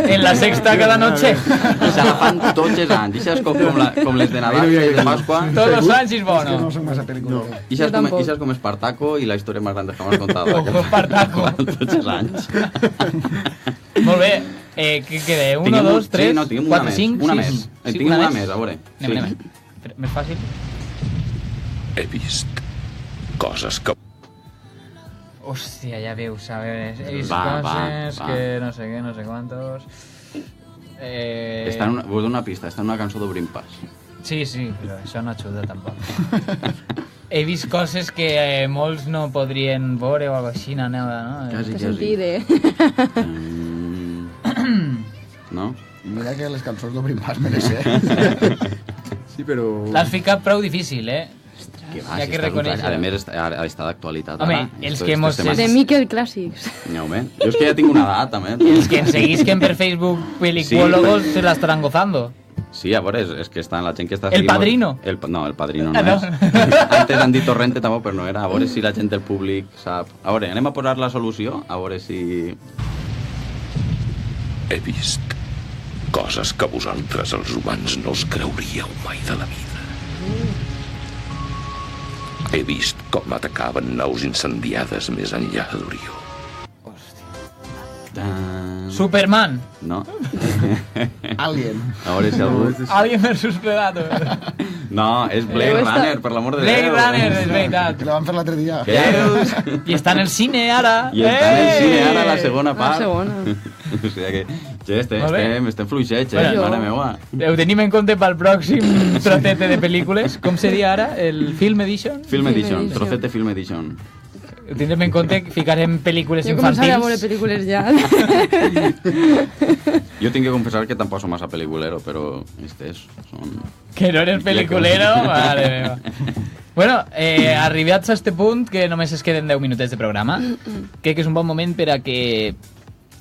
En la sexta cada noche. Se la fan tots els anys. Ixes com les de Nadal i de Pasqua. Tots els anys és És que bueno. no soc massa pel·lícula. Ixes com Espartaco i la història més gran que m'has contat. Ojo, Espartaco. Tots els anys. Molt bé. Què queda? 1, 2, 3, 4, 5, 6... Una més. Tinc una més, a veure. Anem. Més fàcil? He vist coses que... Hòstia, ja veus, a veure, he vist coses que no sé què, no sé quantos... Vos dono una pista, està en una cançó d'Obrim Pas. Sí, però això no ajuda tampoc. He vist coses que molts no podrien veure o alguna cosa així, no? Que sentir, No? Mira que les cançons d'Obrim Pas me les sé. Sí, però... L'has ficat prou difícil, Que va, ja que reconeixes. A més, està d'actualitat. Home, els que mos... De Miquel Clàssics. Jo és que ja tinc una edat, també. Els que ens seguisquen per Facebook pelicuólogos se la estaran gozando. Sí, a veure, és que la gent que està... El Padrino? No, el Padrino no és. Antes han dit Torrente també, però no era. A veure si la gent del públic sap... A veure, anem a posar la solució, a veure si... He vist Coses que vosaltres, els humans, no us creuríeu mai de la vida. He vist com atacaven naus incendiades més enllà d'Orió. Superman. No. Alien. A veure si algú... Alien versus Predator. No, és Blade Runner, per l'amor de Déu. Blade Runner, és veritat. Que la van fer l'altre dia. I està en el cine ara. I està en el cine ara la segona part. La segona. O sigui que estem fluixets, mare meua. Ho tenim en compte pel pròxim trocete de pel·lícules. Com seria ara? El Film Edition? Film Edition, trocete Film Edition. Ho tindrem en compte que ficarem pel·lícules Jo infantils. començaré a veure pel·lícules ja. Jo tinc que confessar que tampoc som massa pel·lículero, però estes són... Que no eres pel·lículero? Mare meva. Bueno, arribats a este punt, que només es queden 10 minutets de programa, crec que és un bon moment per a que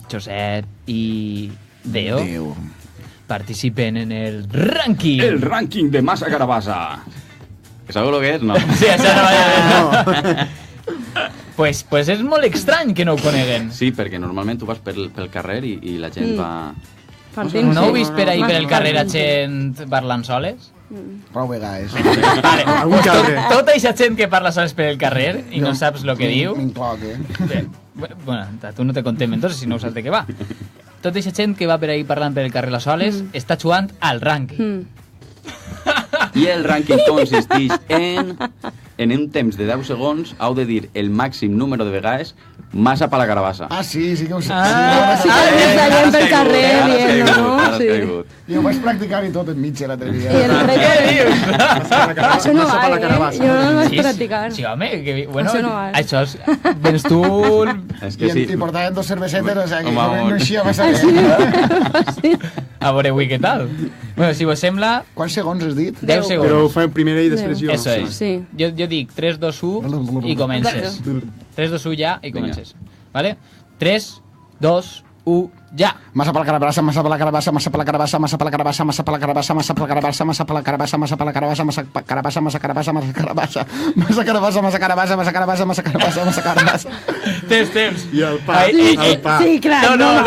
Josep i Deo participen en el rànquing. El rànquing de Massa Carabassa. Que sabeu el que és? No. Sí, això no. Pues és molt estrany que no ho coneguen. Sí, perquè normalment tu vas pel carrer i la gent va... No heu vist per ahir per el carrer a gent parlant soles? Prou vegades. Vale, pues tota aquesta gent que parla soles per el carrer i no saps el que diu... M'incloc, Bueno, tu no te contem entonces si no saps de què va. Tota aquesta gent que va per ahir parlant per el carrer les soles està jugant al rànquing. I el rànquing consisteix en un temps de 10 segons heu de dir el màxim número de vegades massa pa la carabassa. Ah, sí que ho sé. Sí que ens veiem pel carrer dient, no? Sí. I ho vaig practicar i tot enmig de l'altre dia. Què dius? Això no val, Jo no el vaig practicar. Sí, home, que... Bueno, Això no val. Això és... Vens tu... És que sí. I portaven 2 cervesetes, o sigui, no eixia massa bé. A veure, avui, què tal? Bueno, si vos sembla... Quants segons has dit? 10 segons. Però ho fem primer i després jo. Eso es. Sí. Jo dic 3, 2, 1 i comences. 3, 2, 1 ja i comences. Vale? 3, 2, 1, ja. Massa per la carabassa, massa per la carabassa, massa per la carabassa, massa per la carabassa, massa per la carabassa, massa per la carabassa, massa per la carabassa, massa per la carabassa, massa carabassa, massa carabassa, massa carabassa, massa carabassa, massa carabassa, massa carabassa, massa carabassa, massa carabassa. Temps. I el pa. El pa. Sí, clar. No. El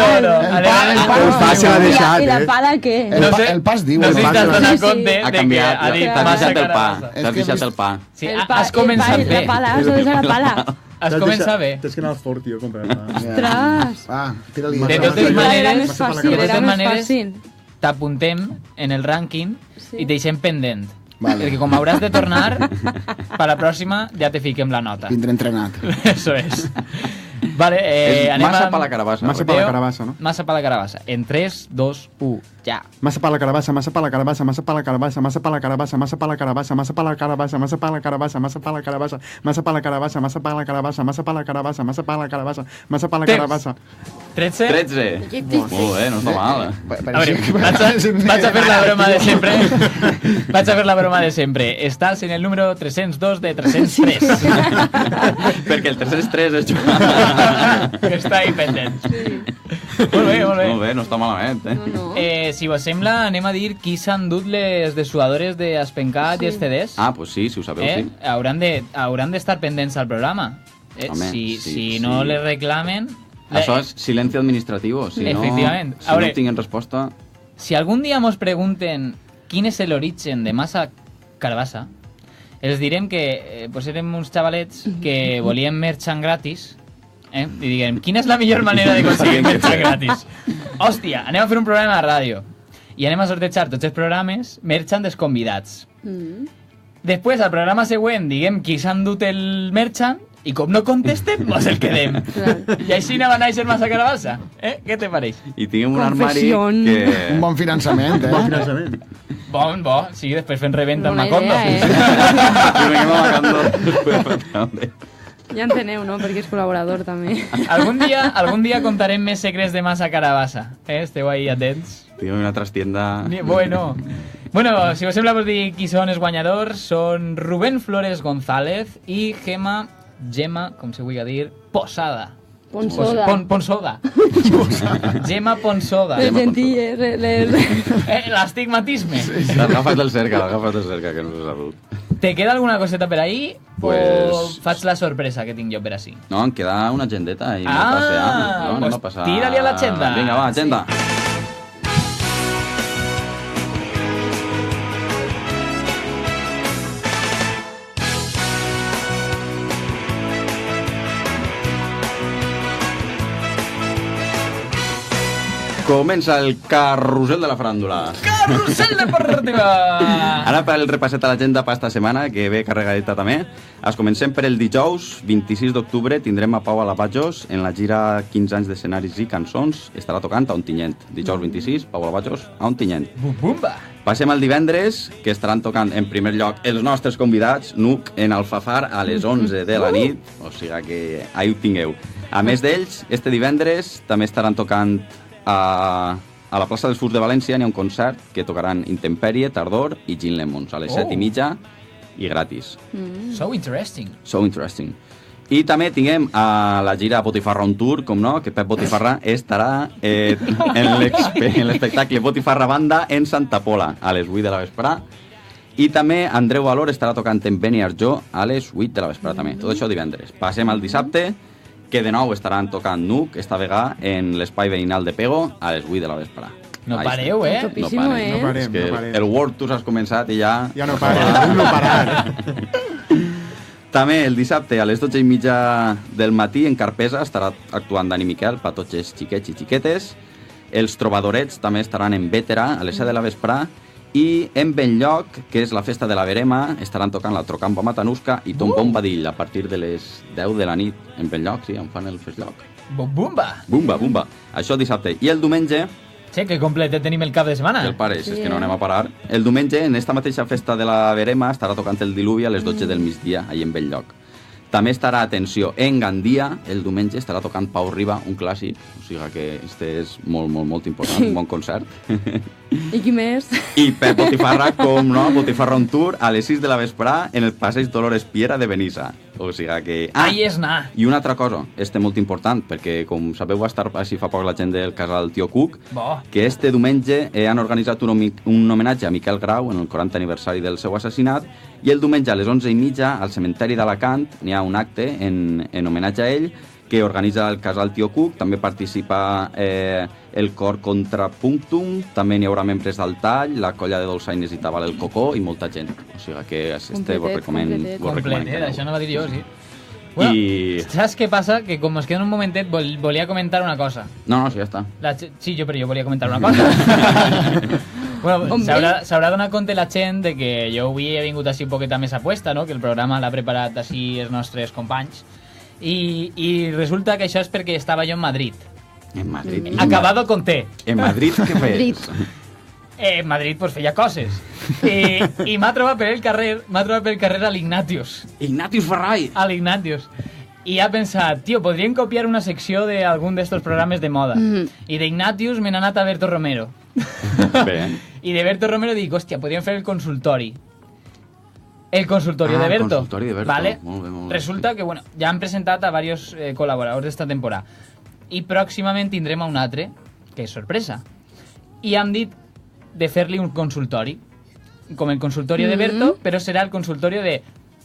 pa se l'ha deixat, I la pala què? El pa es diu. No sé si t'has donat compte Ha de que canviat, ha dit t'has massa deixat el pa. carabassa. T'has deixat el pa. Sí, has començat bé. La pala, has de deixar la pala. Has començat bé. Tens que anar al fort, tio, a comprar pa. Ostres. Ah, tira-li. De totes maneres, Era més fàcil. t'apuntem en el rànquing i deixem pendent. Vale. Perquè com hauràs de tornar, per la pròxima ja te fiquem la nota. Vindré entrenat. Eso es. Vale, anem massa pa la carabassa. Massa pa la carabassa, no? Massa pa la carabassa. En 3, 2, 1, ja. Massa pa la carabassa, massa pa la carabassa, massa pa la carabassa, massa pa la carabassa, massa pa la carabassa, massa pa la carabassa, massa pa la carabassa, massa pa la carabassa, massa pa la carabassa, massa pa la carabassa, massa pa la carabassa, massa pa la carabassa, massa pa la carabassa. 13? 13. Molt bé, no està mal. A veure, vaig a fer la broma de sempre. Vaig a fer la broma de sempre. Estàs en el número 302 de 303. Perquè el 303 és que està ahí pendent. Molt bé, molt bé. Molt bé, no està malament, si us sembla, anem a dir qui s'han dut les dessuadores d'Aspencat i els CDs. Ah, pues sí, si ho sabeu, sí. Hauran d'estar pendents al programa. Home, si no les reclamen... Això és silenci administratiu. Si Efectivament. No obtinguen resposta... Si algun dia mos pregunten quin és l'origen de Massa Carabassa, els direm que érem uns xavalets que volíem merchan gratis, i diguem, quina és la millor manera de aconseguir merchan gratis? Hòstia, anem a fer un programa de ràdio i anem a sortejar tots els programes merchan dels convidats. Després, al programa següent, diguem qui s'han dut el merchan i com no contestem, mos el quedem. I així va néixer Massa Carabassa. Què te pareix? I tinguem un armari que... Un bon finançament, Bon finançament. Bo. Sí, després fent reventa amb Macondo. I venim a Macondo. Ja enteneu, no? Perquè és col·laborador, també. Algun dia contarem més secrets de Massa Carabassa. Esteu ahí atents. Tinguem una trastienda... Bueno, si us sembla, vos dir qui són els guanyadors. Són Rubén Flores González i Gemma, com se vulgui dir, Posada. Ponsoda. Gemma Ponsoda. Les gentilles, l'estigmatisme. L'agafes del cerca, que no s'ha sabut. Te queda alguna coseta per ahí? Pues... O faig la sorpresa que tinc jo per així? No, em queda una agendeta i m'ho passear. No, pues anem a passar... tira-li a l'agenda. Vinga, va, agenda. Comença el carrusel de la faràndula. Carrusel deportiva! Ara per el repasset a l'agenda per esta setmana, que ve carregadeta també. Comencem per el dijous, 26 d'octubre, tindrem a Pau Alabajos en la gira 15 anys d'escenaris i cançons. Estarà tocant a Ontinyent. Dijous 26, Pau Alabajos a Ontinyent. Bumba! Passem al divendres, que estaran tocant en primer lloc els nostres convidats, Nuc en Alfafar a les 11 de la nit, o sigui que ahí ho tingueu. A més d'ells, este divendres també estaran tocant a la plaça dels Furs de València, n'hi ha un concert que tocaran Intempèrie, Tardor i Gin Lemons a les 7:30 i gratis. So interesting. So interesting. I també tinguem a la gira Botifarra on Tour, com no, que Pep Botifarra estarà en l'espectacle Botifarra Banda en Santa Pola a les 8 de la vesprà. I també Andreu Valor estarà tocant en Beni Arjó a les 8 de la vesprà també. Tot això divendres. Passem al dissabte, que de nou estaran tocant Nuc, esta vegada en l'espai veïnal de Pego a les 8 de la vesprà. No pareu, eh? No parem. És que el World Tour has començat i ja... Ja no parem, no parar. També el dissabte a les 12:30 del matí en Carpesa estarà actuant Dani Miquel per tots els xiquets i xiquetes. Els Trobadorets també estaran en Vétera a les 7 de la vesprà i en Benlloc, que és la festa de la Verema, estaran tocant la Trocampa Matanusca i Tom Bombadil a partir de les 10 de la nit. En Benlloc, sí, on fan el festllloc. Bumba! Bumba. Això dissabte. I el diumenge... Sí, que completet tenim el cap de setmana. El pares, és que no anem a parar. El diumenge, en esta mateixa festa de la Verema, estarà tocant el Diluvi a les 12 del migdia, allà en Benlloc. També estarà, atenció, en Gandia, el diumenge estarà tocant Pau Riba, un clàssic, o sigui que este és molt important, un bon concert. I qui més? I Pep Botifarra, com no, Botifarra on Tour, a les 6 de la vesprà, en el passeig Dolores Piera de Benissa. O sigui que... Ahí és anar. I una altra cosa, este molt important, perquè com sabeu va estar així fa poc la gent del casal Tio Cook, que este diumenge han organitzat un homenatge a Miquel Grau en el 40 aniversari del seu assassinat, i el diumenge a les 11:30 al cementeri d'Alacant n'hi ha un acte en homenatge a ell que organitza el casal Tio Cook. També participa el cor Contrapunctum, també n'hi haurà membres del Tall, la colla de dolçaines i tabal el Cocó i molta gent. O sigui que este vos recomanem. Completet, això no va dir jo, sí. Bueno, saps què passa? Que com es queda un momentet, volia comentar una cosa. No, sí, ja està. Sí, però jo volia comentar una cosa. Bueno, s'haurà donat compte la gent de que jo avui he vingut així un poqueta més apuesta, no? Que el programa l'ha preparat així els nostres companys. I resulta que això és perquè estava jo en Madrid. En Madrid? Acabado con T. En Madrid què fes? En Madrid pues feia coses. I m'ha trobat per el carrer a l'Ignatius. Ignatius Ferrai. A l'Ignatius. I ha pensat, tio, podríem copiar una secció d'algun d'estos programes de moda. I d'Ignatius me n'ha anat a Berto Romero. Bé. I de Berto Romero dic, hòstia, podríem fer el consultori. El consultorio de Berto. El consultori de Berto. ¿Vale? Molt bé. Resulta que, bueno, ja han presentat a varios col·laboradors d'esta temporada. I pròximament tindrem a un altre, que és sorpresa. I hem dit de fer-li un consultori. Com el consultorio de Berto, però serà el consultorio de...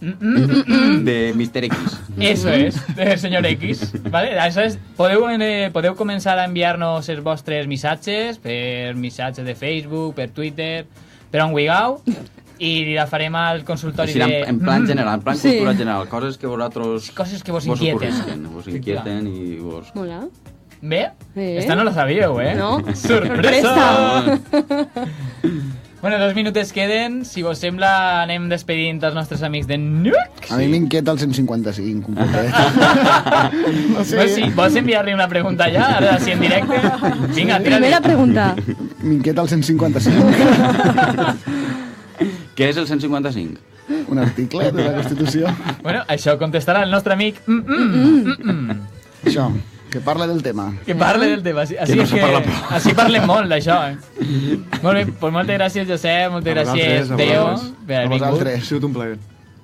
de Mr. X. Eso es, del senyor X. ¿Vale? Això és, podeu començar a enviar-nos els vostres missatges per missatges de Facebook, per Twitter, per on vulgueu, i la farem al consultori de... En plan general, en plan cultura general, coses que vosaltres... Coses que vos inquieten. Vos inquieten i vos... Mola. Bé? Esta no la sabíeu, eh? No. Sorpresa! Bueno, 2 minuts queden. Si vos sembla, anem despedint els nostres amics de Nuc. A mi m'inquieta el 155, un poquet. No sé. Si vols enviar-li una pregunta ja, ara, així en directe? Vinga, tira-li. Primera pregunta. M'inquieta el 155. Què és el 155? Un article de la Constitució. Bueno, això contestarà el nostre amic. Això, que parle del tema. Que parle del tema. Així parlem molt d'això. Molt bé, doncs moltes gràcies, Josep, moltes gràcies, Teo, per haver vingut. Ha sigut un plaer.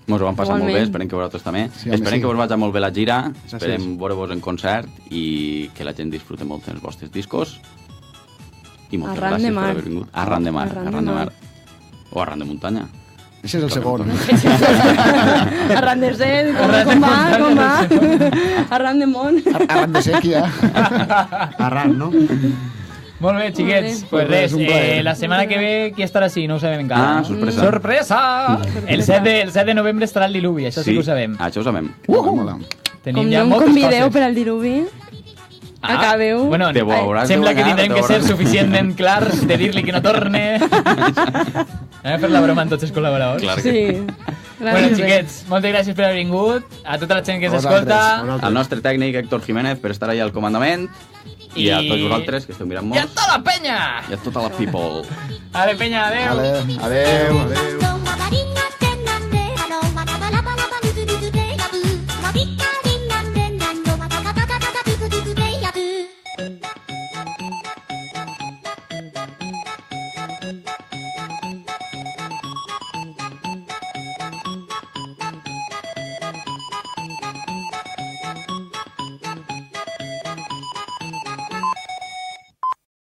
Mos ho vam passar molt bé, esperem que vosaltres també. Esperem que vos vagi molt bé la gira, esperem veure-vos en concert i que la gent disfrute molt dels vostres discos. I moltes gràcies per haver vingut. Arran de mar. O arran de muntanya. Això és el segon. Arran de set, com va? Arran de món. Arran de sèquia. Arran, no? Molt bé, xiquets. Pues res, la setmana que ve qui estarà així? No ho sabem encara. Sorpresa. Sorpresa! El 7 de novembre estarà el diluvi, això sí que ho sabem. Això ho sabem. Com no em convideu per al diluvi? Acabeu. Bueno, Te ho hauràs de sembla que guanyar, tindrem te que ser hauràs- suficientment clars de dir-li que no torne. Hem de fer la broma amb tots els col·laboradors. Clar que Sí. Bueno, xiquets, moltes gràcies per haver vingut. A tota la gent que A s'escolta. vosaltres. Al nostre tècnic, Héctor Jiménez, per estar allà al comandament. I a tots vosaltres, que esteu mirant I a molt. tota la penya! I a tota la people. Ale, penya, adeu! Adeu.